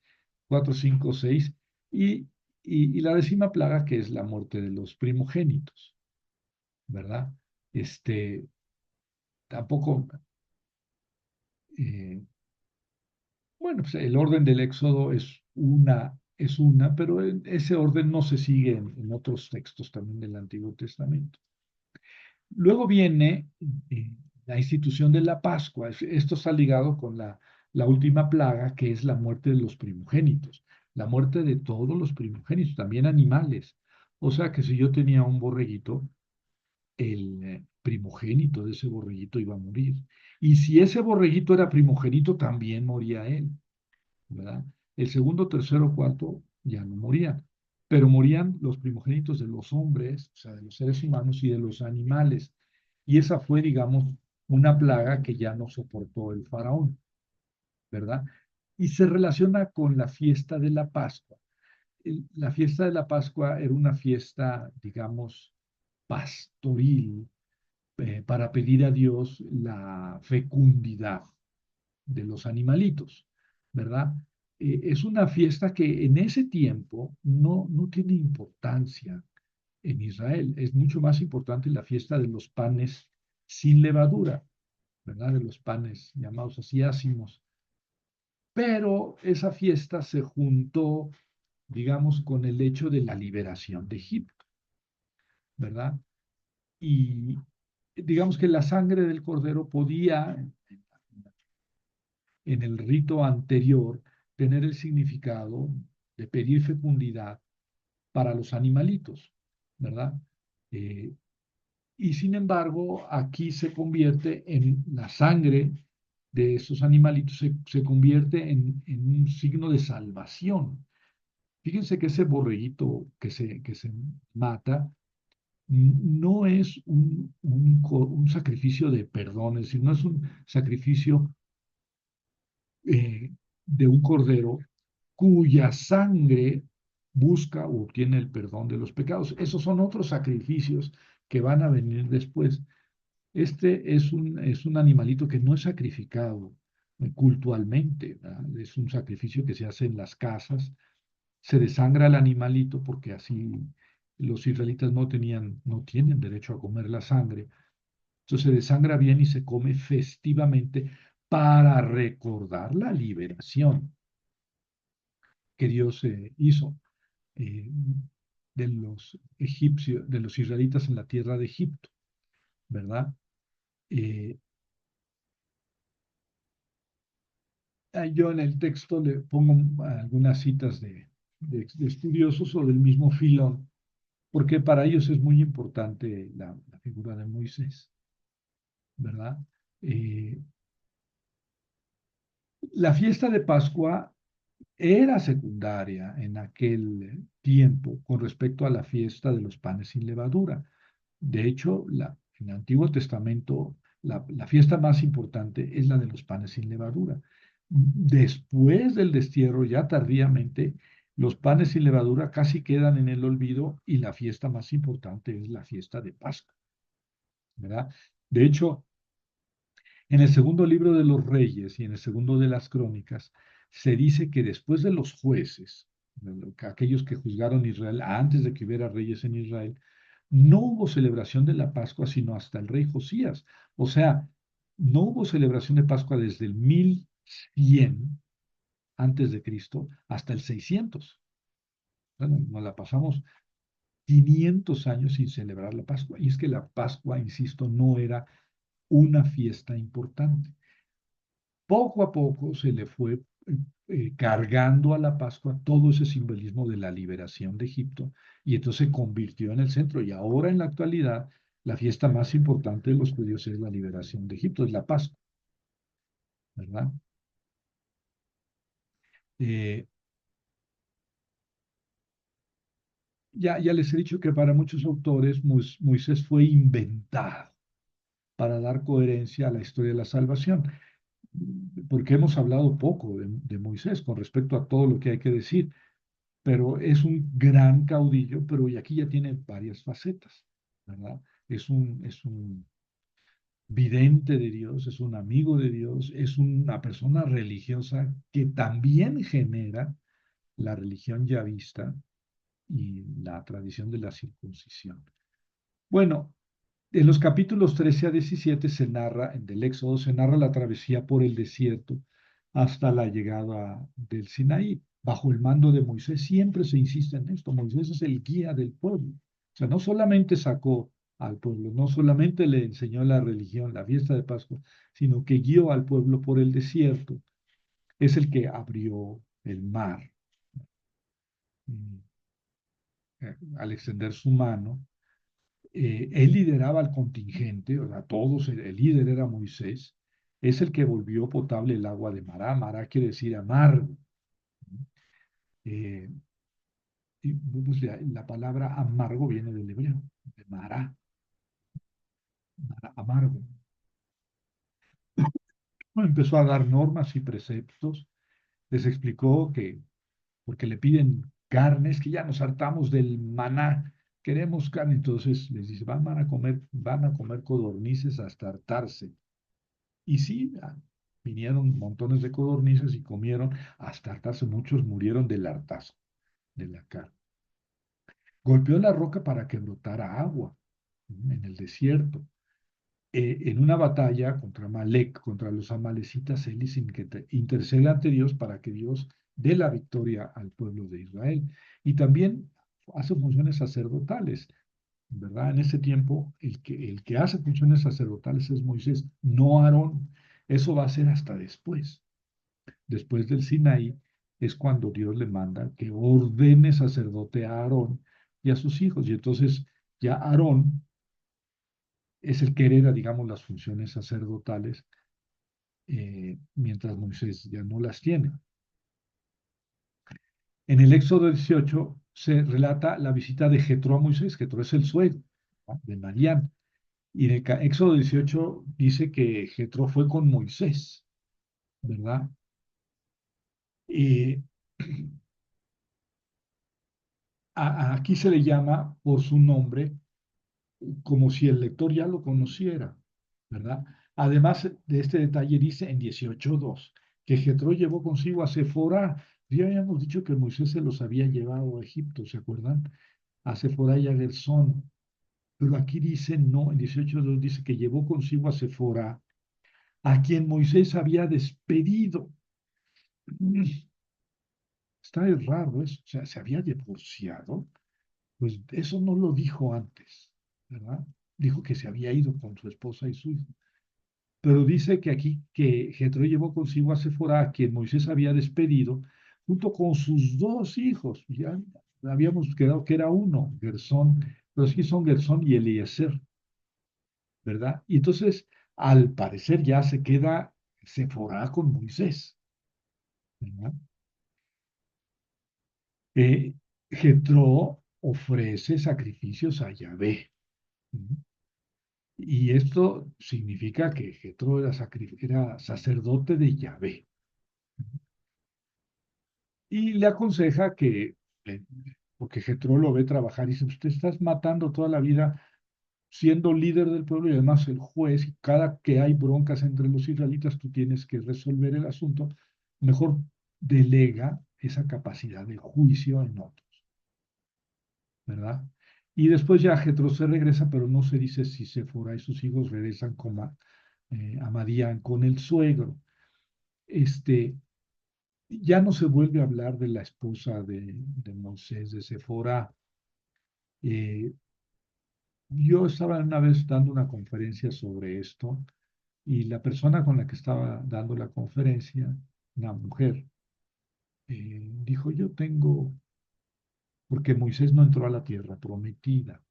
[SPEAKER 1] 4, 5, 6 y, y la 10ª plaga que es la muerte de los primogénitos, ¿verdad? Tampoco, eh, Bueno, pues el orden del Éxodo es una, pero ese orden no se sigue en otros textos también del Antiguo Testamento. Luego viene eh, la institución de la Pascua. Esto está ligado con la última plaga, que es la muerte de los primogénitos, la muerte de todos los primogénitos, también animales. O sea que si yo tenía un borreguito, el primogénito de ese borreguito iba a morir. Y si ese borreguito era primogénito, también moría él, ¿verdad? El segundo, tercero, cuarto ya no morían, pero morían los primogénitos de los hombres, o sea, de los seres humanos y de los animales. Y esa fue, digamos, una plaga que ya no soportó el faraón, ¿verdad? Y se relaciona con la fiesta de la Pascua. La fiesta de la Pascua era una fiesta, digamos, pastoril, para pedir a Dios la fecundidad de los animalitos, ¿verdad? Es una fiesta que en ese tiempo no tiene importancia en Israel. Es mucho más importante la fiesta de los panes sin levadura, ¿verdad? De los panes llamados así ácimos. Pero esa fiesta se juntó, digamos, con el hecho de la liberación de Egipto, ¿verdad? Y digamos que la sangre del cordero podía, en el rito anterior, tener el significado de pedir fecundidad para los animalitos, ¿verdad? Eh, y sin embargo, aquí se convierte en la sangre de esos animalitos, se convierte en un signo de salvación. Fíjense que ese borreguito que se mata no es un sacrificio de perdón, es decir, no es un sacrificio eh, de un cordero cuya sangre busca o obtiene el perdón de los pecados. Esos son otros sacrificios que van a venir después. Este es un animalito que no es sacrificado cultualmente, ¿verdad? Es un sacrificio que se hace en las casas. Se desangra el animalito porque así los israelitas no tienen derecho a comer la sangre. Entonces se desangra bien y se come festivamente para recordar la liberación que Dios hizo eh, de los egipcios, de los israelitas en la tierra de Egipto, ¿verdad? Eh, yo en el texto le pongo algunas citas de estudiosos o del mismo Filón, porque para ellos es muy importante la figura de Moisés, ¿verdad? Eh, la fiesta de Pascua era secundaria en aquel tiempo con respecto a la fiesta de los panes sin levadura. De hecho, en el Antiguo Testamento, la fiesta más importante es la de los panes sin levadura. Después del destierro, ya tardíamente, los panes sin levadura casi quedan en el olvido y la fiesta más importante es la fiesta de Pascua, ¿verdad? De hecho, en el segundo libro de los Reyes y en el segundo de las Crónicas, se dice que después de los jueces, aquellos que juzgaron Israel antes de que hubiera reyes en Israel, no hubo celebración de la Pascua sino hasta el rey Josías. O sea, no hubo celebración de Pascua desde el 1100 antes de Cristo hasta el 600. Bueno, nos la pasamos 500 años sin celebrar la Pascua. Y es que la Pascua, insisto, no era una fiesta importante. Poco a poco se le fue cargando a la Pascua todo ese simbolismo de la liberación de Egipto y entonces se convirtió en el centro. Y ahora en la actualidad, la fiesta más importante de los judíos es la liberación de Egipto, es la Pascua, ¿verdad? Eh, ya les he dicho que para muchos autores Moisés fue inventado para dar coherencia a la historia de la salvación, porque hemos hablado poco de Moisés con respecto a todo lo que hay que decir. Pero es un gran caudillo, pero y aquí ya tiene varias facetas, ¿verdad? Es un vidente de Dios, es un amigo de Dios, es una persona religiosa que también genera la religión yavista y la tradición de la circuncisión. Bueno, en los capítulos 13 a 17 se narra, en del Éxodo, se narra la travesía por el desierto hasta la llegada del Sinaí. Bajo el mando de Moisés siempre se insiste en esto. Moisés es el guía del pueblo. O sea, no solamente sacó al pueblo, no solamente le enseñó la religión, la fiesta de Pascua, sino que guió al pueblo por el desierto. Es el que abrió el mar. Mm, Al extender su mano, él lideraba al contingente, o sea, todos, el líder era Moisés, es el que volvió potable el agua de Mará. Mará quiere decir amargo. Eh, y pues, la palabra amargo viene del hebreo, de Mará, amargo. Bueno, empezó a dar normas y preceptos, les explicó que, porque le piden carnes, que ya nos hartamos del maná, queremos carne, entonces les dice, van a comer codornices hasta hartarse. Y sí, vinieron montones de codornices y comieron hasta hartarse. Muchos murieron del hartazgo de la carne. Golpeó la roca para que brotara agua en el desierto. En una batalla contra Malek, contra los amalecitas, él intercede ante Dios para que Dios dé la victoria al pueblo de Israel. Y también hace funciones sacerdotales, ¿verdad? En ese tiempo, el que hace funciones sacerdotales es Moisés, no Aarón. Eso va a ser hasta después. Después del Sinaí es cuando Dios le manda que ordene sacerdote a Aarón y a sus hijos. Y entonces ya Aarón es el que hereda, digamos, las funciones sacerdotales, mientras Moisés ya no las tiene. En el Éxodo 18 se relata la visita de Jetro a Moisés. Jetro es el suegro, ¿no?, de Madián. Y en el Éxodo 18 dice que Jetro fue con Moisés, ¿verdad? Y aquí se le llama por su nombre, como si el lector ya lo conociera, ¿verdad? Además de este detalle, dice en 18:2 que Jetro llevó consigo a Sefora. Ya habíamos dicho que Moisés se los había llevado a Egipto, ¿se acuerdan? A Sefora y a Gersón. Pero aquí dice, no, en 18:2 dice que llevó consigo a Sefora, a quien Moisés había despedido. Está raro eso, o sea, se había divorciado. Pues eso no lo dijo antes, ¿verdad? Dijo que se había ido con su esposa y su hijo. Pero dice que aquí que Jetro llevó consigo a Sefora, a quien Moisés había despedido, junto con sus dos hijos. Ya habíamos quedado que era uno, Gersón, pero sí son Gersón y Eliezer, ¿verdad? Y entonces, al parecer, ya se queda Sefora con Moisés, ¿verdad? Eh, Jetro ofrece sacrificios a Yahvé. ¿Mm? Y esto significa que Jetro era sacerdote de Yahvé. Y le aconseja que, eh, porque Jetro lo ve trabajar, y dice, usted está matando toda la vida siendo líder del pueblo y además el juez, y cada que hay broncas entre los israelitas, tú tienes que resolver el asunto, mejor delega esa capacidad de juicio en otros, ¿verdad? Y después ya Jetro se regresa, pero no se dice si Sefora y sus hijos regresan a Madián con el suegro. Este, ya no se vuelve a hablar de la esposa de Moisés, de Sefora. Eh, yo estaba una vez dando una conferencia sobre esto y la persona con la que estaba dando la conferencia, una mujer, dijo, yo tengo, porque Moisés no entró a la tierra prometida.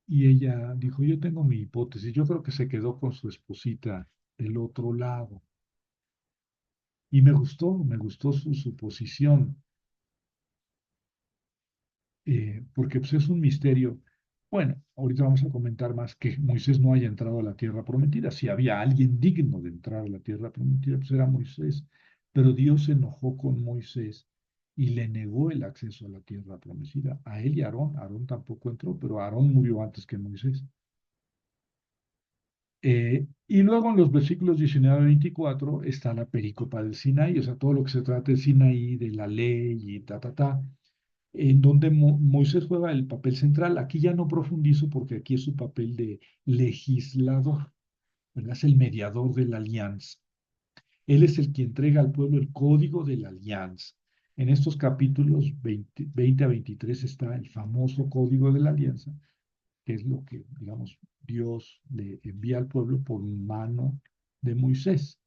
[SPEAKER 1] Y ella dijo, yo tengo mi hipótesis, yo creo que se quedó con su esposita del otro lado. Y me gustó su suposición, porque pues, es un misterio. Bueno, ahorita vamos a comentar más que Moisés no haya entrado a la tierra prometida. Si había alguien digno de entrar a la tierra prometida, pues era Moisés. Pero Dios se enojó con Moisés y le negó el acceso a la tierra prometida. A él y a Aarón. Aarón tampoco entró, pero Aarón murió antes que Moisés. Y luego en los versículos 19 a 24 está la perícopa del Sinaí, o sea, todo lo que se trata del Sinaí, de la ley y ta, en donde Moisés juega el papel central. Aquí ya no profundizo porque aquí es su papel de legislador, ¿verdad? Es el mediador de la alianza. Él es el que entrega al pueblo el código de la alianza. En estos capítulos 20 a 23 está el famoso código de la alianza, que es lo que, digamos, Dios le envía al pueblo por mano de Moisés.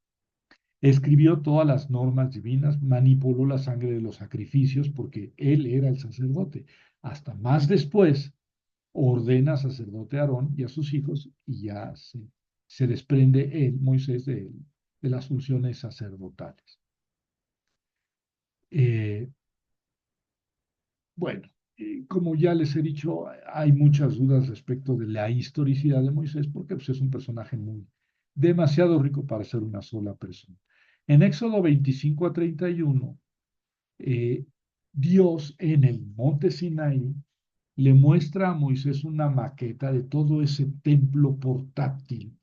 [SPEAKER 1] Escribió todas las normas divinas, manipuló la sangre de los sacrificios porque él era el sacerdote. Hasta más después ordena al sacerdote Aarón y a sus hijos y ya se desprende él, Moisés, de las funciones sacerdotales. Eh, bueno, como ya les he dicho, hay muchas dudas respecto de la historicidad de Moisés porque pues, es un personaje demasiado rico para ser una sola persona. En Éxodo 25 a 31, eh, Dios en el monte Sinaí le muestra a Moisés una maqueta de todo ese templo portátil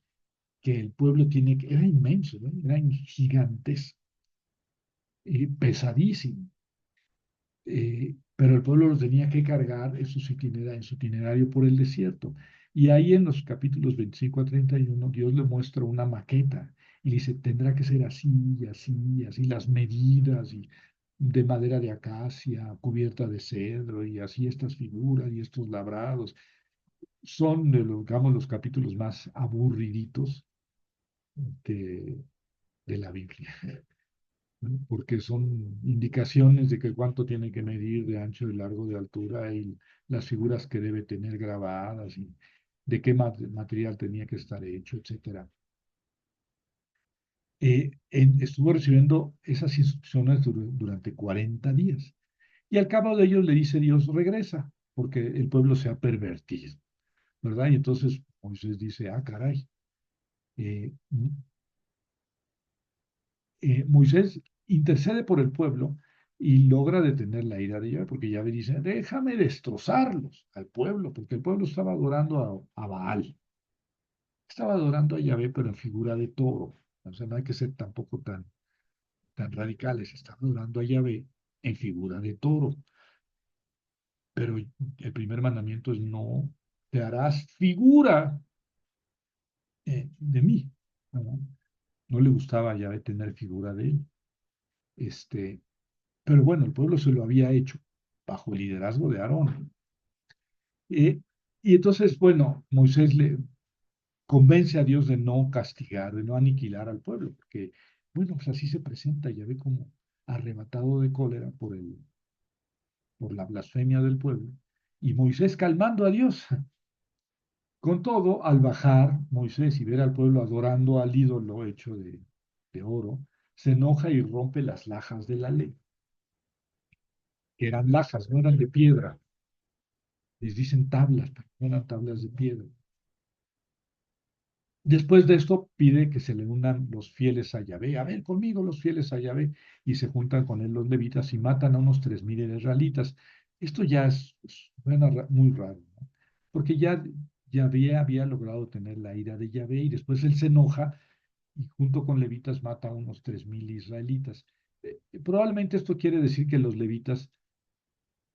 [SPEAKER 1] que el pueblo tiene, que era inmenso, ¿no? Era gigantesco, pesadísimo, pero el pueblo lo tenía que cargar en su itinerario por el desierto. Y ahí en los capítulos 25 a 31 Dios le muestra una maqueta y le dice, tendrá que ser así, y así, y así, las medidas, y de madera de acacia, cubierta de cedro, y así estas figuras y estos labrados. Son, digamos, los capítulos más aburriditos de, de la Biblia, ¿no? Porque son indicaciones de que cuánto tiene que medir de ancho, de largo, de altura y las figuras que debe tener grabadas y de qué material tenía que estar hecho, etcétera. Estuvo recibiendo esas instrucciones durante 40 días y al cabo de ellos le dice Dios, regresa, porque el pueblo se ha pervertido, ¿verdad? Y entonces Moisés dice, ah, caray, eh, Moisés intercede por el pueblo y logra detener la ira de Yahvé, porque Yahvé dice, déjame destrozarlos al pueblo, porque el pueblo estaba adorando a Baal, estaba adorando a Yahvé, pero en figura de toro. O sea, no hay que ser tampoco tan radicales, estaba adorando a Yahvé en figura de toro. Pero el primer mandamiento es no te harás figura de mí. ¿No? No le gustaba a Yahvé tener figura de él. Este, Pero bueno, el pueblo se lo había hecho bajo el liderazgo de Aarón. Y entonces, bueno, Moisés le convence a Dios de no castigar, de no aniquilar al pueblo, porque, bueno, pues así se presenta, ya ve como arrebatado de cólera por la blasfemia del pueblo. Y Moisés calmando a Dios. Con todo, al bajar Moisés y ver al pueblo adorando al ídolo hecho de oro, se enoja y rompe las lajas de la ley, que eran lajas, no eran de piedra. Les dicen tablas, pero no eran tablas de piedra. Después de esto pide que se le unan los fieles a Yahvé. A ver, conmigo los fieles a Yahvé. Y se juntan con él los levitas y matan a unos 3,000 israelitas. Esto ya suena muy raro, ¿no? Porque ya Yahvé había logrado tener la ira de Yahvé y después él se enoja y junto con levitas mata a unos 3,000 israelitas. Probablemente esto quiere decir que los levitas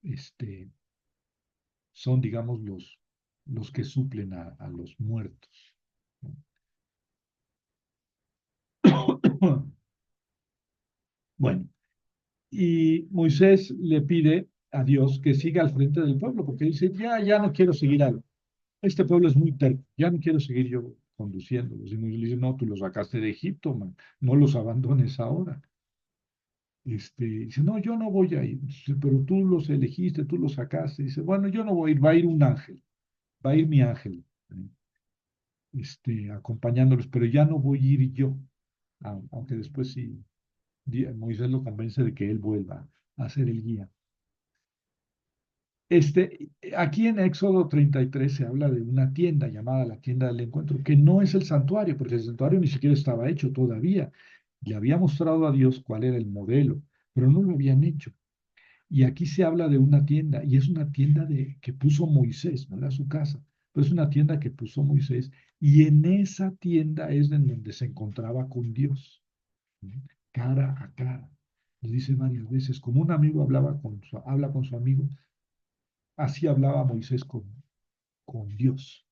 [SPEAKER 1] este, son, digamos, los que suplen a los muertos, ¿no? Bueno, y Moisés le pide a Dios que siga al frente del pueblo, porque dice, ya no quiero seguir algo. Este pueblo es muy terco, ya no quiero seguir yo conduciéndolos. Y Moisés le dice, no, tú los sacaste de Egipto, man, no los abandones ahora. Dice, no, yo no voy a ir. Dice, pero tú los elegiste, tú los sacaste. Dice, bueno, yo no voy a ir, va a ir un ángel, va a ir mi ángel, acompañándolos, pero ya no voy a ir yo, aunque después sí, Moisés lo convence de que él vuelva a ser el guía. Aquí en Éxodo 33 se habla de una tienda llamada la tienda del encuentro, que no es el santuario, porque el santuario ni siquiera estaba hecho todavía. Le había mostrado a Dios cuál era el modelo, pero no lo habían hecho. Y aquí se habla de una tienda, y es una tienda que puso Moisés, no era su casa, pero es una tienda que puso Moisés, y en esa tienda es en donde se encontraba con Dios, ¿no? Cara a cara. Lo dice varias veces, como un amigo habla con su amigo, así hablaba Moisés con Dios.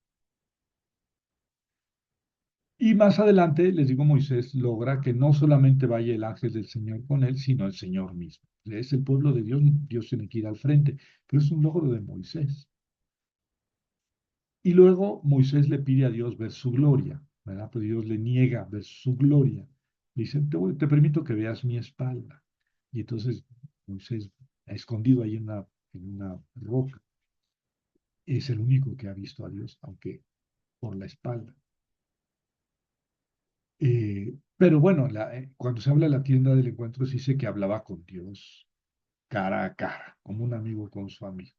[SPEAKER 1] Y más adelante, les digo, Moisés logra que no solamente vaya el ángel del Señor con él, sino el Señor mismo. Es el pueblo de Dios, Dios tiene que ir al frente, pero es un logro de Moisés. Y luego Moisés le pide a Dios ver su gloria, ¿verdad? Pues Dios le niega ver su gloria. Le dice, te permito que veas mi espalda. Y entonces Moisés, escondido ahí en una roca, es el único que ha visto a Dios, aunque por la espalda. Pero bueno, cuando se habla de la tienda del encuentro, se dice que hablaba con Dios cara a cara, como un amigo con su amigo.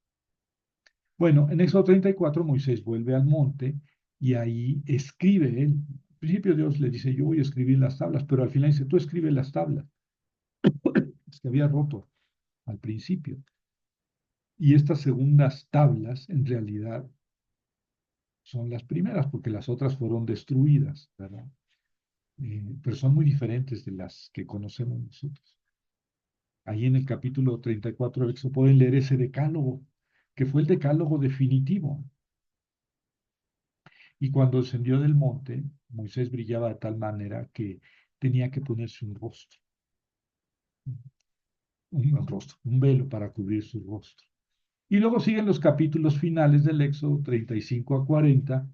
[SPEAKER 1] Bueno, en Éxodo 34, Moisés vuelve al monte y ahí escribe él. Al principio Dios le dice, yo voy a escribir las tablas, pero al final dice, tú escribe las tablas. Es que había roto al principio. Y estas segundas tablas, en realidad, son las primeras, porque las otras fueron destruidas, ¿verdad? Pero son muy diferentes de las que conocemos nosotros. Ahí en el capítulo 34 de Éxodo pueden leer ese decálogo, que fue el decálogo definitivo. Y cuando descendió del monte, Moisés brillaba de tal manera que tenía que ponerse un velo para cubrir su rostro. Y luego siguen los capítulos finales del Éxodo 35 a 40,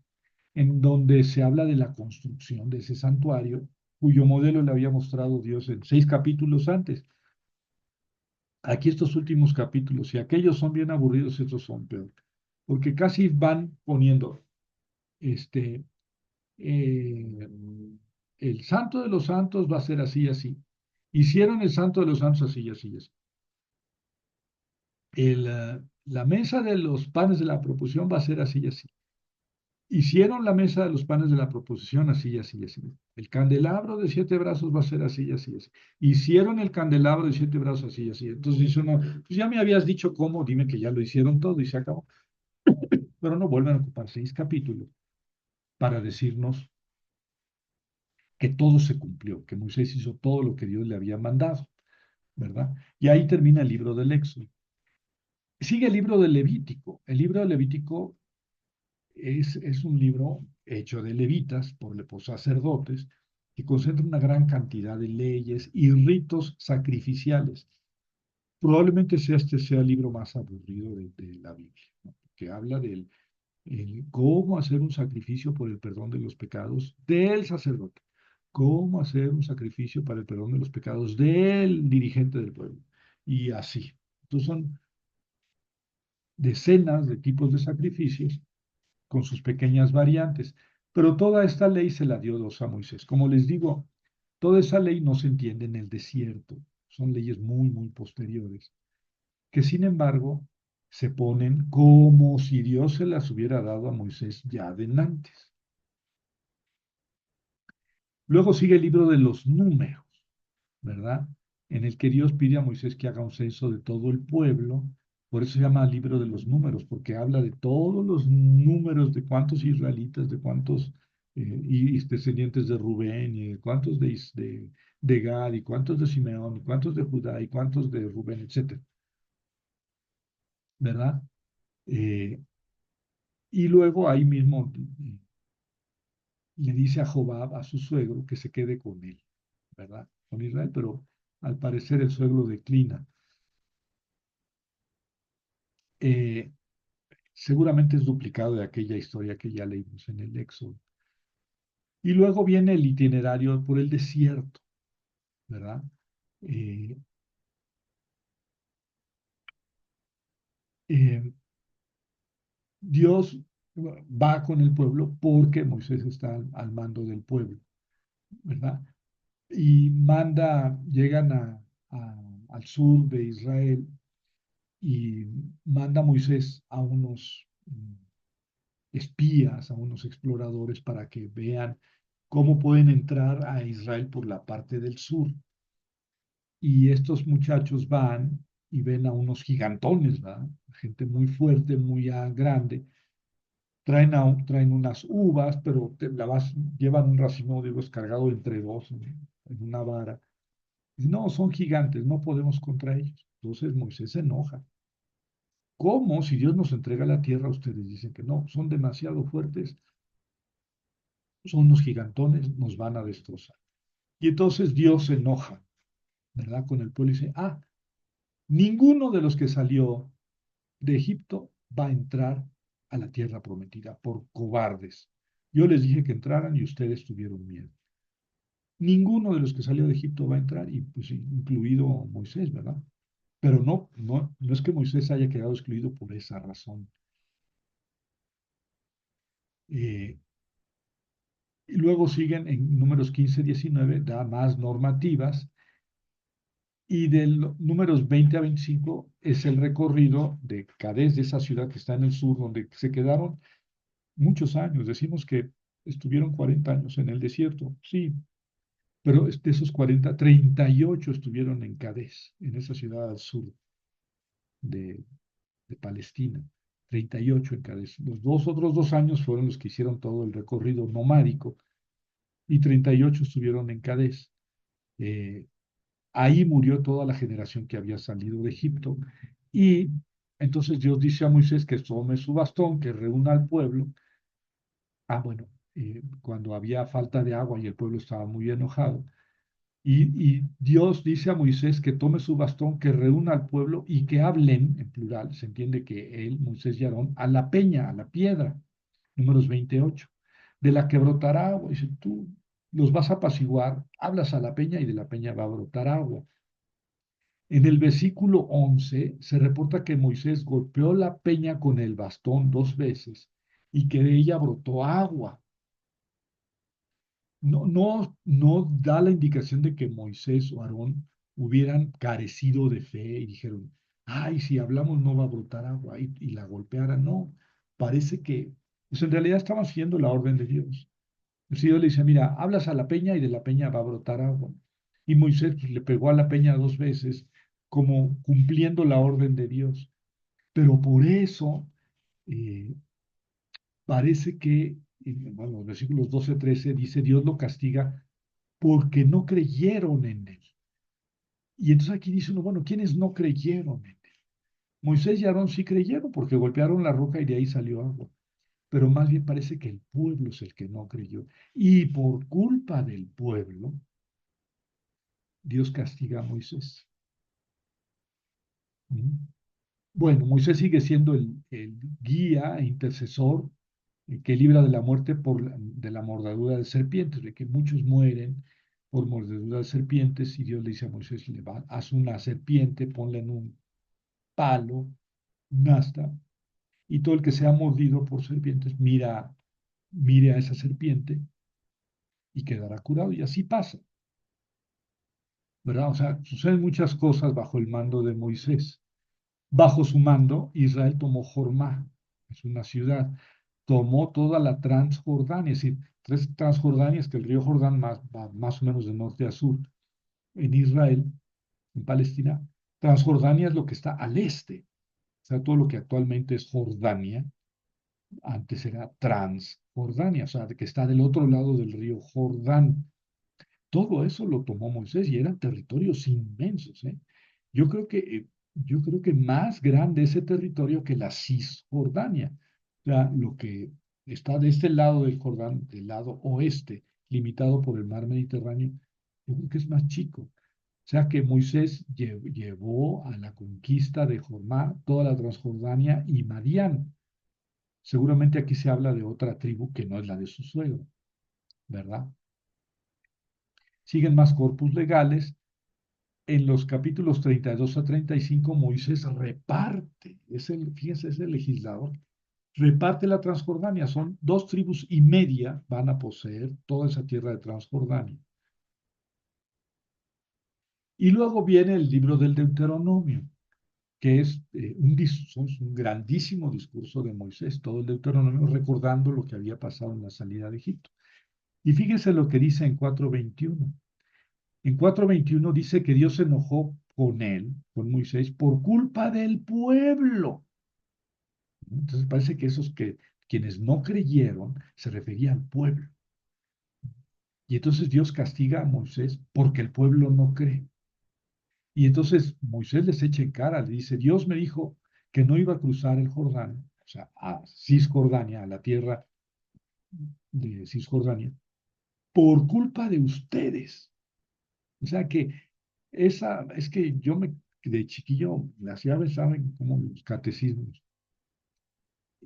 [SPEAKER 1] en donde se habla de la construcción de ese santuario, cuyo modelo le había mostrado Dios en 6 capítulos antes. Aquí estos últimos capítulos, si aquellos son bien aburridos, estos son peor, porque casi van poniendo este, eh, el santo de los santos va a ser así y así. Hicieron el santo de los santos así y así y así. La mesa de los panes de la proposición va a ser así y así. Hicieron la mesa de los panes de la proposición así y así y así. El candelabro de 7 brazos va a ser así y así y así. Hicieron el candelabro de 7 brazos así y así. Entonces dice uno, pues ya me habías dicho cómo, dime que ya lo hicieron todo y se acabó. Pero no vuelven a ocupar 6 capítulos para decirnos que todo se cumplió, que Moisés hizo todo lo que Dios le había mandado, ¿verdad? Y ahí termina el libro del Éxodo. Sigue el libro del Levítico. El libro del Levítico es un libro hecho de levitas por sacerdotes que concentra una gran cantidad de leyes y ritos sacrificiales. Probablemente este sea el libro más aburrido de la Biblia, ¿no? Que habla del cómo hacer un sacrificio por el perdón de los pecados del sacerdote, cómo hacer un sacrificio para el perdón de los pecados del dirigente del pueblo, y así. Entonces son decenas de tipos de sacrificios con sus pequeñas variantes, pero toda esta ley se la dio Dios a Moisés. Como les digo, toda esa ley no se entiende en el desierto, son leyes muy, muy posteriores, que sin embargo se ponen como si Dios se las hubiera dado a Moisés ya de antes. Luego sigue el libro de los números, ¿verdad? En el que Dios pide a Moisés que haga un censo de todo el pueblo. Por eso se llama libro de los números, porque habla de todos los números de cuántos israelitas, de cuántos y descendientes de Rubén, y de cuántos de Gad, y cuántos de Simeón, y cuántos de Judá, y cuántos de Rubén, etcétera, ¿verdad? Eh, y luego ahí mismo le dice a Jobab, a su suegro, que se quede con él, ¿verdad? Con Israel, pero al parecer el suegro declina. Eh, Seguramente es duplicado de aquella historia que ya leímos en el Éxodo. Y luego viene el itinerario por el desierto, ¿verdad? Eh, eh, Dios va con el pueblo porque Moisés está al mando del pueblo, ¿verdad? Y llegan al sur de Israel y manda a Moisés a unos espías, a unos exploradores para que vean cómo pueden entrar a Israel por la parte del sur. Y estos muchachos van y ven a unos gigantones, ¿verdad? Gente muy fuerte, muy grande. Traen unas uvas, pero llevan un racimo de uvas cargado entre dos en una vara. Y no, son gigantes, no podemos contra ellos. Entonces Moisés se enoja. ¿Cómo? Si Dios nos entrega la tierra, ustedes dicen que no, son demasiado fuertes. son unos gigantones, nos van a destrozar. Y entonces Dios se enoja, ¿verdad? Con el pueblo y dice, ninguno de los que salió de Egipto va a entrar a la tierra prometida por cobardes. Yo les dije que entraran y ustedes tuvieron miedo. Ninguno de los que salió de Egipto va a entrar, y pues incluido Moisés, ¿verdad? Pero no es que Moisés haya quedado excluido por esa razón. Eh, y luego siguen en números 15, 19, da más normativas, y del números 20 a 25 es el recorrido de Cadés, de esa ciudad que está en el sur, donde se quedaron muchos años. Decimos que estuvieron 40 años en el desierto, sí, pero de esos 40, 38 estuvieron en Cadés, en esa ciudad al sur de, de Palestina. 38 en Cadés. Los otros 2 años fueron los que hicieron todo el recorrido nomádico y 38 estuvieron en Cadés. Eh, Ahí murió toda la generación que había salido de Egipto. Y entonces Dios dice a Moisés que tome su bastón, que reúna al pueblo. Bueno, cuando había falta de agua y el pueblo estaba muy enojado. Y Dios dice a Moisés que tome su bastón, que reúna al pueblo y que hablen, en plural, se entiende que él, Moisés y Aarón, a la peña, a la piedra, números 28, de la que brotará agua. Dice, tú los vas a apaciguar, hablas a la peña y de la peña va a brotar agua. En el versículo 11 se reporta que Moisés golpeó la peña con el bastón 2 veces y que de ella brotó agua. No da la indicación de que Moisés o Aarón hubieran carecido de fe y dijeron, ay, si hablamos no va a brotar agua y la golpearan. No, parece que, pues en realidad estaban siguiendo la orden de Dios. El Señor le dice, mira, hablas a la peña y de la peña va a brotar agua. Y Moisés pues, le pegó a la peña 2 veces, como cumpliendo la orden de Dios. Pero por eso eh, parece que, bueno, los versículos 12 13 dice, Dios lo castiga porque no creyeron en él. Y entonces aquí dice uno, bueno, ¿quiénes no creyeron en él? Moisés y Aarón sí creyeron porque golpearon la roca y de ahí salió agua. Pero más bien parece que el pueblo es el que no creyó. Y por culpa del pueblo, Dios castiga a Moisés. ¿Mm? Bueno, Moisés sigue siendo el guía e intercesor que libra de la muerte de la mordedura de serpientes, de que muchos mueren por mordedura de serpientes, y Dios le dice a Moisés, haz una serpiente, ponla en un palo, un asta, y todo el que sea mordido por serpientes, mire a esa serpiente y quedará curado, y así pasa, ¿verdad? O sea, suceden muchas cosas bajo el mando de Moisés. Bajo su mando, Israel tomó Jormá, es una ciudad, tomó toda la Transjordania, es decir, 3 Transjordanias, que el río Jordán va más o menos de norte a sur en Israel, en Palestina. Transjordania es lo que está al este, o sea, todo lo que actualmente es Jordania, antes era Transjordania, o sea, que está del otro lado del río Jordán. Todo eso lo tomó Moisés y eran territorios inmensos, ¿eh? Yo creo que, eh, yo creo que más grande ese territorio que la Cisjordania. O sea, lo que está de este lado del Jordán, del lado oeste, limitado por el mar Mediterráneo, yo creo que es más chico. O sea que Moisés llevó a la conquista de Jormá toda la Transjordania y Madián. Seguramente aquí se habla de otra tribu que no es la de su suegro, ¿verdad? Siguen más corpus legales. En los capítulos 32 a 35, Moisés reparte, fíjense, es el legislador, reparte la Transjordania. Son 2 tribus y media van a poseer toda esa tierra de Transjordania. Y luego viene el libro del Deuteronomio, que es un grandísimo discurso de Moisés, todo el Deuteronomio recordando lo que había pasado en la salida de Egipto. Y fíjese lo que dice en 4:21. En 4:21 dice que Dios se enojó con él, con Moisés, por culpa del pueblo. Entonces parece que quienes no creyeron se refería al pueblo. Y entonces Dios castiga a Moisés porque el pueblo no cree. Y entonces Moisés les echa en cara, le dice, Dios me dijo que no iba a cruzar el Jordán, o sea, a Cisjordania, a la tierra de Cisjordania, por culpa de ustedes. O sea que es que de chiquillo, las llaves saben como los catecismos,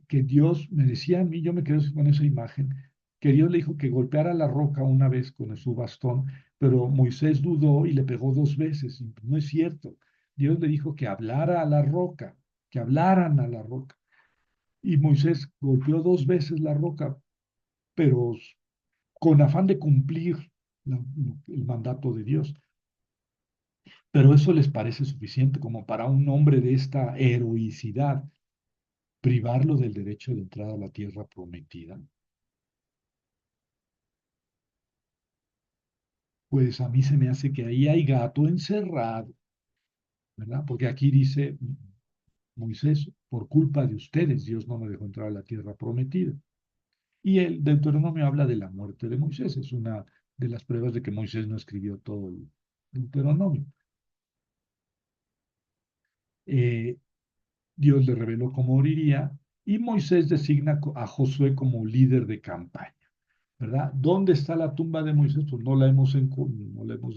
[SPEAKER 1] que Dios me decía a mí, yo me quedé con esa imagen, que Dios le dijo que golpeara la roca una vez con su bastón, pero Moisés dudó y le pegó dos veces. Y no es cierto. Dios le dijo que hablara a la roca, que hablaran a la roca. Y Moisés golpeó dos veces la roca, pero con afán de cumplir el mandato de Dios. Pero eso les parece suficiente como para un hombre de esta heroicidad, privarlo del derecho de entrar a la tierra prometida. Pues a mí se me hace que ahí hay gato encerrado, ¿verdad? Porque aquí dice Moisés, por culpa de ustedes, Dios no me dejó entrar a la tierra prometida. Y el Deuteronomio habla de la muerte de Moisés, es una de las pruebas de que Moisés no escribió todo el Deuteronomio. Eh, Dios le reveló cómo moriría y Moisés designa a Josué como líder de campaña, ¿verdad? ¿Dónde está la tumba de Moisés? Pues no la hemos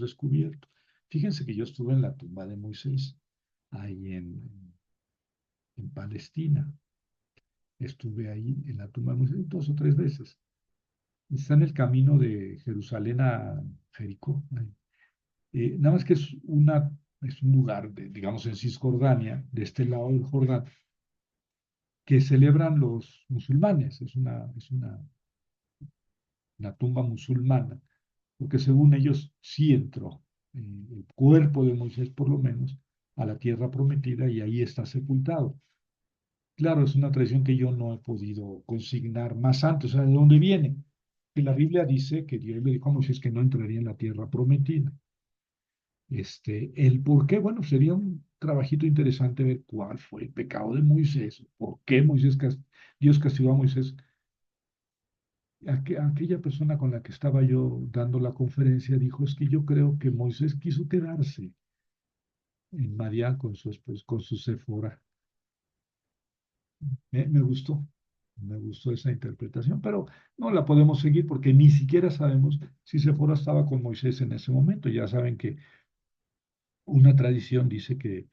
[SPEAKER 1] descubierto. Fíjense que yo estuve en la tumba de Moisés, ahí en Palestina. Estuve ahí en la tumba de Moisés dos o tres veces. Está en el camino de Jerusalén a Jericó. Nada más que es un lugar, digamos, en Cisjordania, de este lado del Jordán, que celebran los musulmanes. Una tumba musulmana, porque según ellos sí entró el cuerpo de Moisés, por lo menos, a la tierra prometida y ahí está sepultado. Claro, es una tradición que yo no he podido consignar más antes, o sea, ¿de dónde viene? Que la Biblia dice que Dios le dijo a Moisés que no entraría en la tierra prometida. El por qué, bueno, sería un trabajito interesante ver cuál fue el pecado de Moisés, por qué Dios castigó a Moisés. Aquella persona con la que estaba yo dando la conferencia dijo, es que yo creo que Moisés quiso quedarse en Madián con su esposa, con su Séfora. Me gustó, me gustó esa interpretación, pero no la podemos seguir porque ni siquiera sabemos si Séfora estaba con Moisés en ese momento. Ya saben que una tradición dice que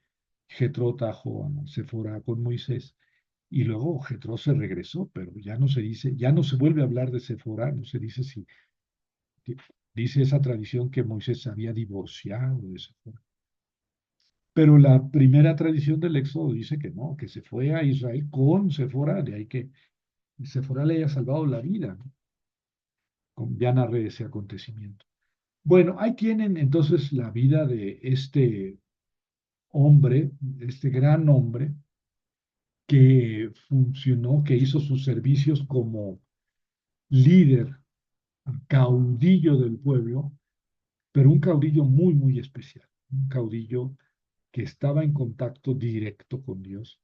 [SPEAKER 1] Jetro trajo a Séfora con Moisés y luego Jetro se regresó, pero ya no se dice, ya no se vuelve a hablar de Séfora, no se dice si dice esa tradición que Moisés se había divorciado de Séfora. Pero la primera tradición del Éxodo dice que no, que se fue a Israel con Séfora, de ahí que Séfora le haya salvado la vida, ¿no? Ya narré ese acontecimiento. Bueno, ahí tienen entonces la vida de este hombre, este gran hombre, que funcionó, que hizo sus servicios como líder, caudillo del pueblo, pero un caudillo muy, muy especial, un caudillo que estaba en contacto directo con Dios,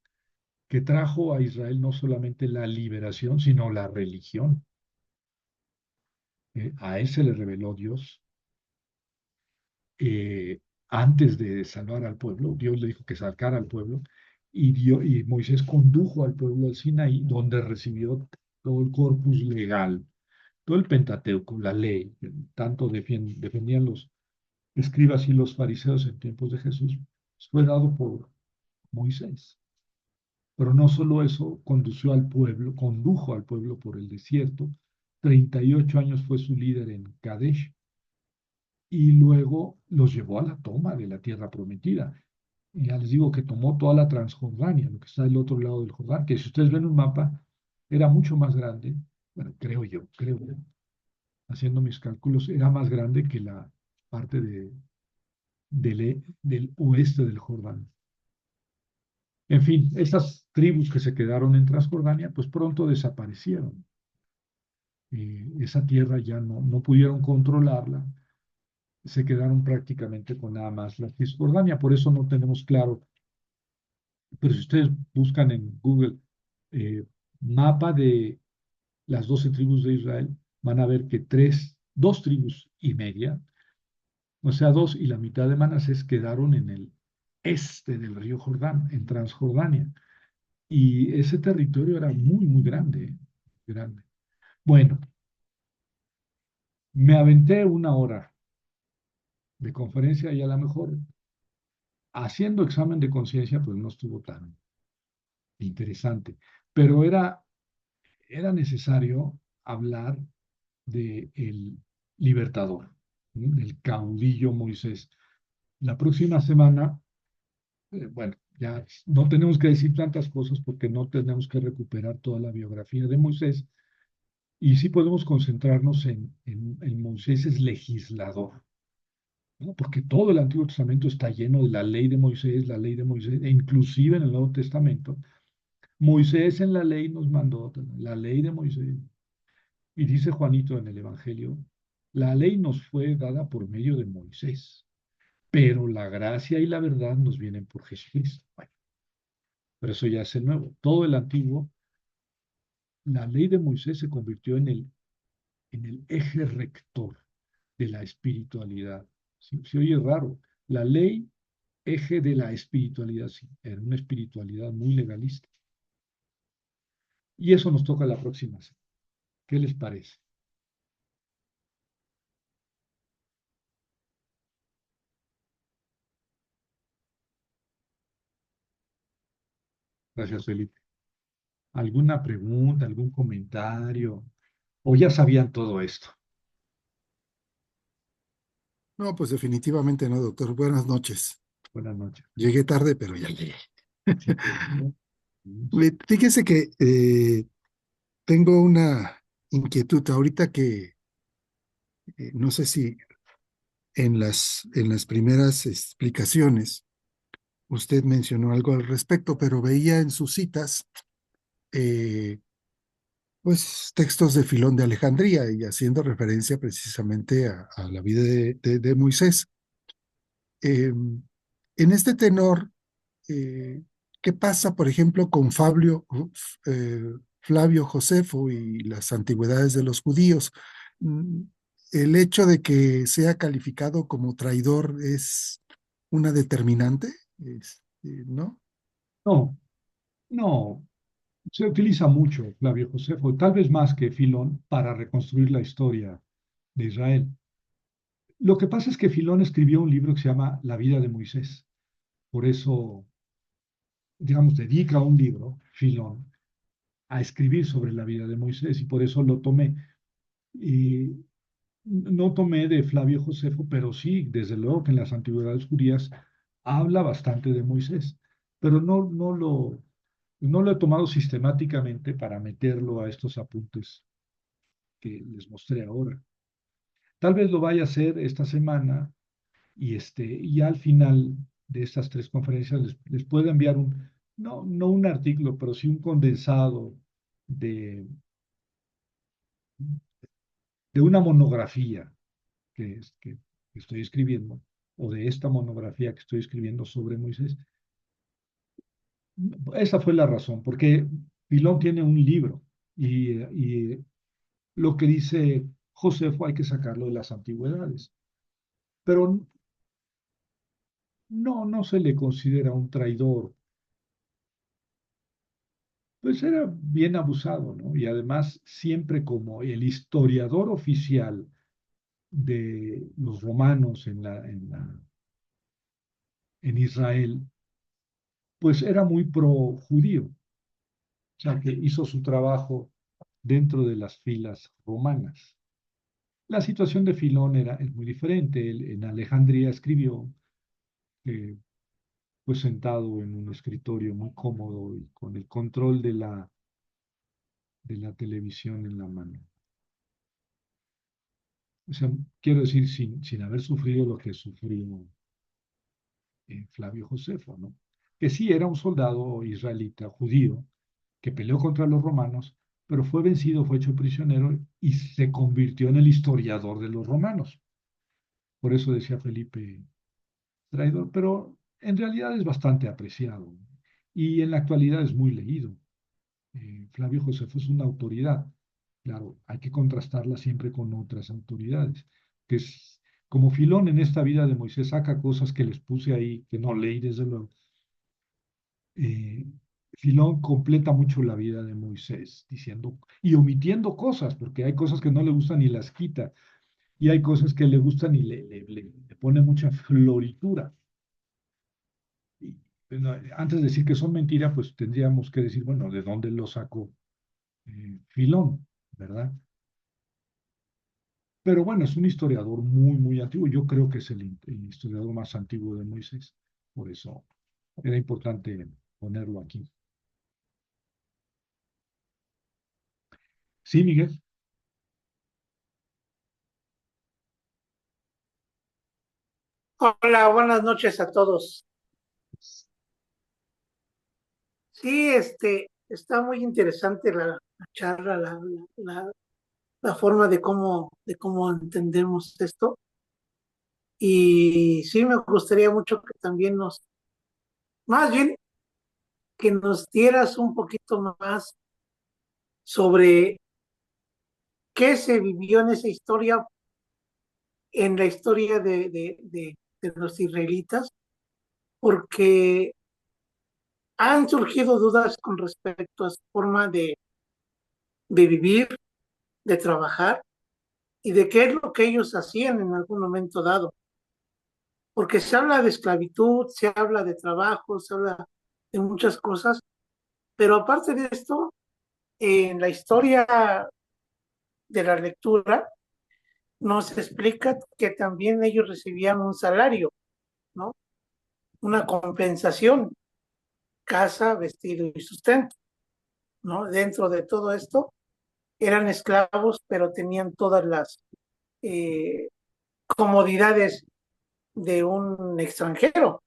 [SPEAKER 1] que trajo a Israel no solamente la liberación, sino la religión. A él se le reveló Dios. eh, Antes de salvar al pueblo, Dios le dijo que sacara al pueblo y Moisés condujo al pueblo al Sinaí, donde recibió todo el corpus legal, todo el Pentateuco, la ley, que tanto defendían los escribas y los fariseos en tiempos de Jesús, fue dado por Moisés. Pero no solo eso, condujo al pueblo por el desierto. 38 años fue su líder en Kadesh y luego los llevó a la toma de la tierra prometida. Y ya les digo que tomó toda la Transjordania, lo que está del otro lado del Jordán, que si ustedes ven un mapa, era mucho más grande, bueno, creo yo, haciendo mis cálculos, era más grande que la parte del oeste del Jordán. En fin, estas tribus que se quedaron en Transjordania, pues pronto desaparecieron. Esa tierra ya no pudieron controlarla, se quedaron prácticamente con nada más la Cisjordania, por eso no tenemos claro, pero si ustedes buscan en Google eh, mapa de las 12 tribus de Israel, van a ver que dos tribus y media, o sea, dos y la mitad de Manasés quedaron en el este del río Jordán, en Transjordania. Y ese territorio era muy, muy grande, grande. Bueno, me aventé una hora de conferencia y a lo mejor haciendo examen de conciencia, pues no estuvo tan interesante, pero era necesario hablar de el libertador, ¿no? Del caudillo Moisés. La próxima semana, bueno, ya no tenemos que decir tantas cosas porque no tenemos que recuperar toda la biografía de Moisés y sí podemos concentrarnos en Moisés es legislador, ¿no? Porque todo el Antiguo Testamento está lleno de la ley de Moisés, la ley de Moisés, e inclusive en el Nuevo Testamento, Moisés en la ley nos mandó la ley de Moisés. Y dice Juanito en el Evangelio, la ley nos fue dada por medio de Moisés, pero la gracia y la verdad nos vienen por Jesucristo. Bueno, pero eso ya es el nuevo. Todo el antiguo, la ley de Moisés se convirtió en el eje rector de la espiritualidad. Sí, se oye raro. La ley, eje de la espiritualidad, sí, era una espiritualidad muy legalista. Y eso nos toca la próxima semana. ¿Qué les parece? Gracias, Felipe. ¿Alguna pregunta, algún comentario? ¿O ya sabían todo esto?
[SPEAKER 2] No, pues definitivamente no, doctor. Buenas noches.
[SPEAKER 1] Buenas noches.
[SPEAKER 2] Llegué tarde, pero ya llegué.
[SPEAKER 1] Sí, pues, ¿no?
[SPEAKER 2] Fíjese que tengo una inquietud ahorita que no sé si en las primeras explicaciones usted mencionó algo al respecto, pero veía en sus citas eh, pues textos de Filón de Alejandría y haciendo referencia precisamente a la vida de Moisés. En este tenor, eh, ¿qué pasa, por ejemplo, con eh, Flavio Josefo y las antigüedades de los judíos? Mm, ¿El hecho de que sea calificado como traidor es una determinante? ¿No?
[SPEAKER 1] No, no, se utiliza mucho Flavio Josefo, tal vez más que Filón, para reconstruir la historia de Israel. Lo que pasa es que Filón escribió un libro que se llama La vida de Moisés. Por eso, digamos, dedica un libro, Filón, a escribir sobre la vida de Moisés y por eso lo tomé. Y no tomé de Flavio Josefo, pero sí, desde luego que en las antigüedades judías habla bastante de Moisés, pero no lo he tomado sistemáticamente para meterlo a estos apuntes que les mostré ahora. Tal vez lo vaya a hacer esta semana y al final de estas tres conferencias les puedo enviar no un artículo, pero sí un condensado de, de una monografía que estoy escribiendo, o de esta monografía que estoy escribiendo sobre Moisés. Esa fue la razón, porque Pilón tiene un libro y lo que dice Josefo hay que sacarlo de las antigüedades, pero no se le considera un traidor, pues era bien abusado, ¿no? Y además siempre como el historiador oficial de los romanos en Israel, pues era muy pro judío, o sea, que hizo su trabajo dentro de las filas romanas. La situación de Filón es muy diferente. Él en Alejandría escribió, eh, pues sentado en un escritorio muy cómodo y con el control de la televisión en la mano. O sea, quiero decir, sin haber sufrido lo que sufrió Flavio Josefo, ¿no? Que sí era un soldado israelita, judío, que peleó contra los romanos, pero fue vencido, fue hecho prisionero y se convirtió en el historiador de los romanos. Por eso decía Felipe traidor, pero en realidad es bastante apreciado y en la actualidad es muy leído. Flavio Josefo es una autoridad. Claro, hay que contrastarla siempre con otras autoridades, que es como Filón en esta vida de Moisés saca cosas que les puse ahí, que no leí desde luego. eh, Filón completa mucho la vida de Moisés, diciendo y omitiendo cosas, porque hay cosas que no le gustan y las quita, y hay cosas que le gustan y le pone mucha floritura. Y, bueno, antes de decir que son mentiras, pues tendríamos que decir, bueno, ¿de dónde lo sacó Filón, verdad? Pero bueno, es un historiador muy, muy antiguo. Yo creo que es el historiador más antiguo de Moisés. Por eso era importante ponerlo aquí. Sí, Miguel.
[SPEAKER 3] Hola, buenas noches a todos. Sí, está muy interesante la charla, la forma de cómo entendemos esto. Y sí, me gustaría mucho que también más bien, que nos dieras un poquito más sobre qué se vivió en esa historia, en la historia de los israelitas, porque han surgido dudas con respecto a su forma de vivir, de trabajar y de qué es lo que ellos hacían en algún momento dado. Porque se habla de esclavitud, se habla de trabajo, se habla de muchas cosas, pero aparte de esto, en la historia de la lectura nos explica que también ellos recibían un salario, ¿no? Una compensación, casa, vestido y sustento, ¿no? Dentro de todo esto, eran esclavos, pero tenían todas las eh, comodidades de un extranjero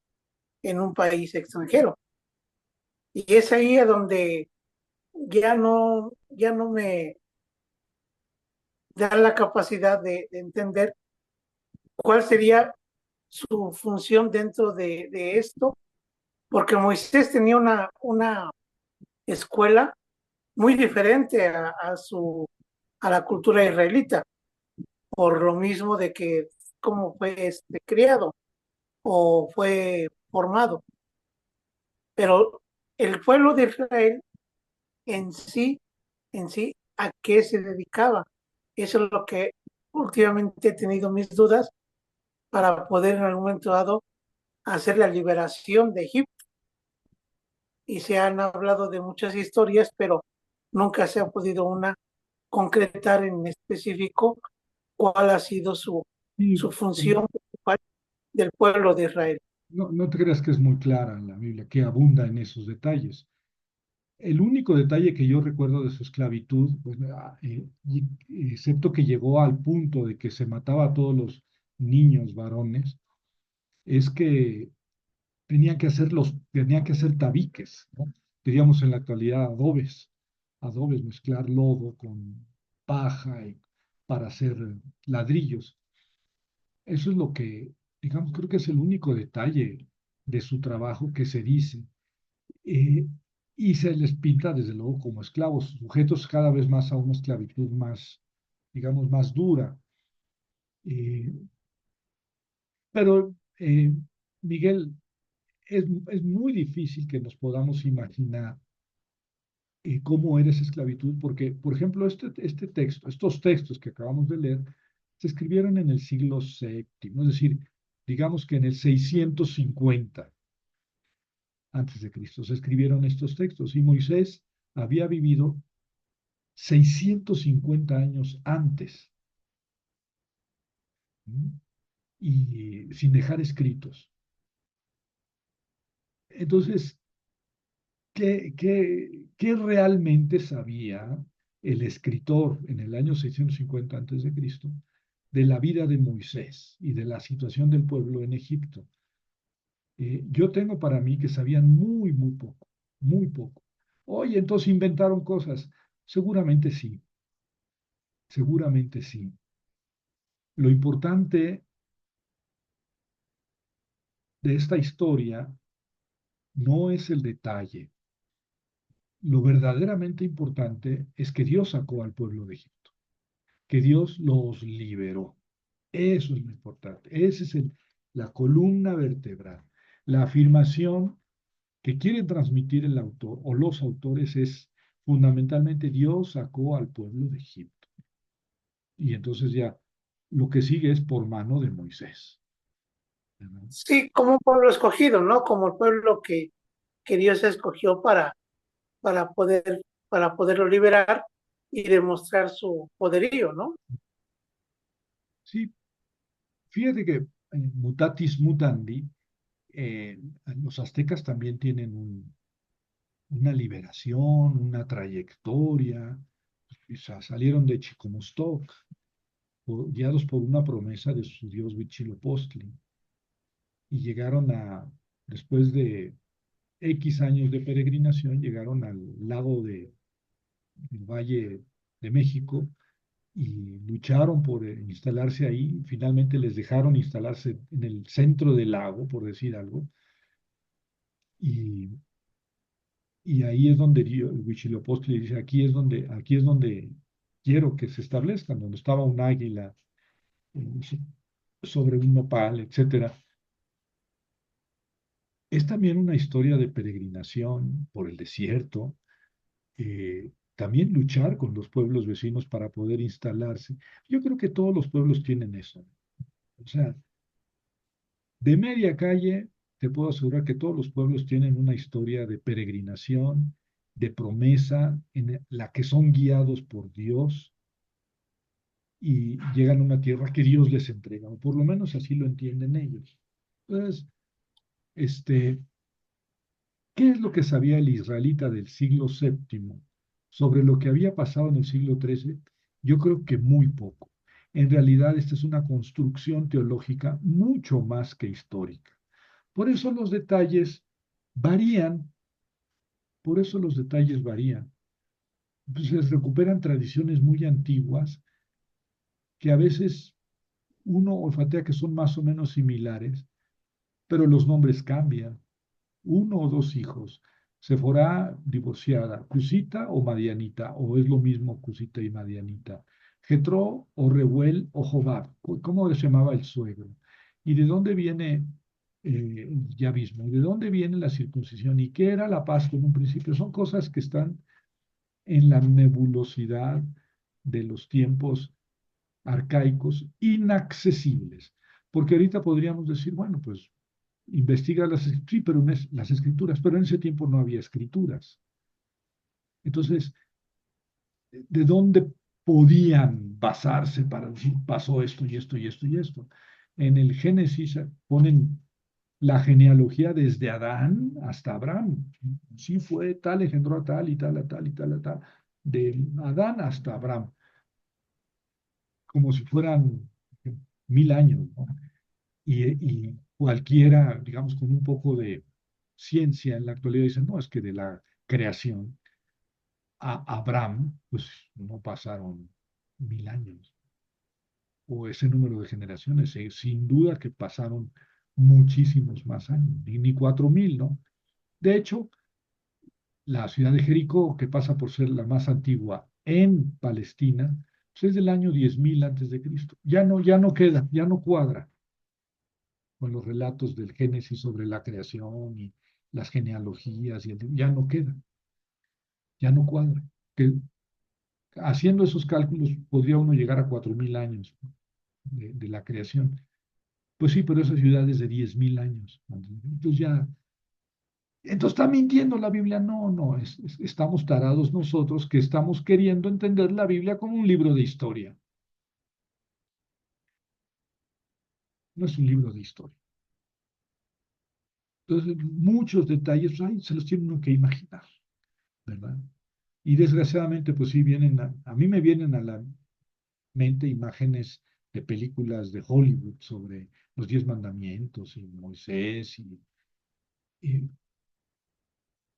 [SPEAKER 3] en un país extranjero. Y es ahí a donde ya no me da la capacidad de entender cuál sería su función dentro de esto, porque Moisés tenía una escuela muy diferente a la cultura israelita, por lo mismo de que cómo fue criado o fue formado. Pero el pueblo de Israel en sí, en sí, a qué se dedicaba. Eso es lo que últimamente he tenido mis dudas para poder en algún momento dado hacer la liberación de Egipto. Y se han hablado de muchas historias, pero nunca se ha podido una concretar en específico cuál ha sido
[SPEAKER 1] Y
[SPEAKER 3] su función principal del pueblo de Israel.
[SPEAKER 1] no, no te creas que es muy clara en la Biblia, que abunda en esos detalles. El único detalle que yo recuerdo de su esclavitud, pues, excepto que llegó al punto de que se mataba a todos los niños varones, es que tenían que hacer tabiques, ¿no? Diríamos en la actualidad adobes, mezclar lodo con paja para hacer ladrillos. Eso es lo que, digamos, creo que es el único detalle de su trabajo que se dice. Eh, y se les pinta, desde luego, como esclavos, sujetos cada vez más a una esclavitud más, digamos, más dura. Eh, pero, Miguel, es muy difícil que nos podamos imaginar cómo era esa esclavitud, porque, por ejemplo, este texto, estos textos que acabamos de leer, se escribieron en el siglo séptimo, es decir, digamos que en el 650 antes de Cristo se escribieron estos textos, y Moisés había vivido 650 años antes, ¿m? Y sin dejar escritos. Entonces, ¿qué realmente sabía el escritor en el año 650 antes de Cristo de la vida de Moisés y de la situación del pueblo en Egipto? Yo tengo para mí que sabían muy, muy poco, muy poco. Oye, entonces inventaron cosas. Seguramente sí, seguramente sí. Lo importante de esta historia no es el detalle. Lo verdaderamente importante es que Dios sacó al pueblo de Egipto, que Dios los liberó. Eso es lo importante. Esa es la columna vertebral. La afirmación que quiere transmitir el autor o los autores es fundamentalmente Dios sacó al pueblo de Egipto. Y entonces ya lo que sigue es por mano de Moisés, ¿verdad?
[SPEAKER 3] Sí, como un pueblo escogido, ¿no? Como el pueblo que Dios escogió para poder, para poderlo liberar y demostrar su poderío, ¿no?
[SPEAKER 1] Sí, fíjate que mutatis mutandi, eh, los aztecas también tienen una liberación, una trayectoria. O sea, salieron de Chicomostoc, guiados por una promesa de su dios Huitzilopochtli, y llegaron después de X años de peregrinación, llegaron al lago del Valle de México y lucharon por instalarse ahí. Finalmente les dejaron instalarse en el centro del lago, por decir algo, y, y ahí es donde Huitzilopochtli dice, aquí es donde quiero que se establezcan, donde estaba un águila sobre un nopal, etcétera. Es también una historia de peregrinación por el desierto, también luchar con los pueblos vecinos para poder instalarse. Yo creo que todos los pueblos tienen eso. O sea, de media calle, te puedo asegurar que todos los pueblos tienen una historia de peregrinación, de promesa, en la que son guiados por Dios y llegan a una tierra que Dios les entrega, o por lo menos así lo entienden ellos. Entonces, este, ¿qué es lo que sabía el israelita del siglo séptimo sobre lo que había pasado en el siglo XIII? Yo creo que muy poco. En realidad, esta es una construcción teológica mucho más que histórica. Por eso los detalles varían, por eso los detalles varían. Entonces recuperan tradiciones muy antiguas que a veces uno olfatea que son más o menos similares, pero los nombres cambian. Uno o dos hijos. Sephora divorciada, Cusita o Madianita, o es lo mismo Cusita y Madianita. Jetro o Reuel o Jobab, ¿cómo se llamaba el suegro? ¿Y de dónde viene el yavismo? ¿Y de dónde viene la circuncisión? ¿Y qué era la Pascua en un principio? Son cosas que están en la nebulosidad de los tiempos arcaicos, inaccesibles. Porque ahorita podríamos decir, bueno, pues investiga sí, pero las escrituras, pero en ese tiempo no había escrituras. Entonces, ¿de dónde podían basarse para decir pasó esto y esto y esto y esto? En el Génesis ponen la genealogía desde Adán hasta Abraham. Sí fue tal, engendró a tal y tal, a tal y tal, a tal, de Adán hasta Abraham, como si fueran 1000 años, ¿no? Y cualquiera, digamos, con un poco de ciencia en la actualidad dice, no, es que de la creación a Abraham, pues no pasaron 1000 años, o ese número de generaciones, sin duda que pasaron muchísimos más años, ni 4000, ¿no? De hecho, la ciudad de Jericó, que pasa por ser la más antigua en Palestina, pues es del año 10.000 antes de Cristo. Ya no queda, ya no cuadra con los relatos del Génesis sobre la creación y las genealogías, ya no queda, ya no cuadra. Que haciendo esos cálculos podría uno llegar a 4000 años de la creación. Pues sí, pero esa ciudad es de 10.000 años. Entonces ya, entonces está mintiendo la Biblia. No, no, estamos tarados nosotros que estamos queriendo entender la Biblia como un libro de historia. No es un libro de historia. Entonces, muchos detalles, ay, se los tiene uno que imaginar, ¿verdad? Y desgraciadamente, pues sí, a mí me vienen a la mente imágenes de películas de Hollywood sobre los 10 mandamientos y Moisés y,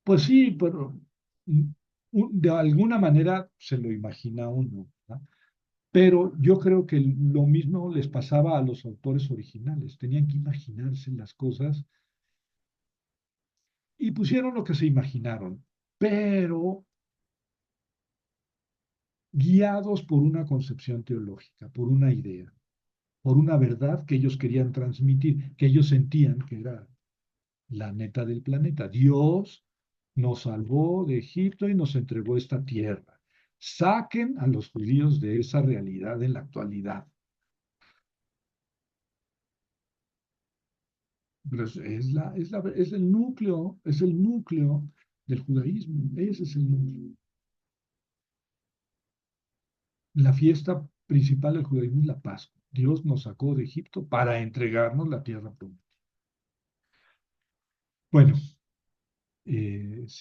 [SPEAKER 1] pues sí, pero mm, de alguna manera se lo imagina uno, ¿verdad? Pero yo creo que lo mismo les pasaba a los autores originales, tenían que imaginarse las cosas y pusieron lo que se imaginaron, pero guiados por una concepción teológica, por una idea, por una verdad que ellos querían transmitir, que ellos sentían que era la neta del planeta. Dios nos salvó de Egipto y nos entregó esta tierra. Saquen a los judíos de esa realidad en la actualidad. Pero es el núcleo del judaísmo. Ese es el núcleo. La fiesta principal del judaísmo es la Pascua. Dios nos sacó de Egipto para entregarnos la tierra prometida. Bueno,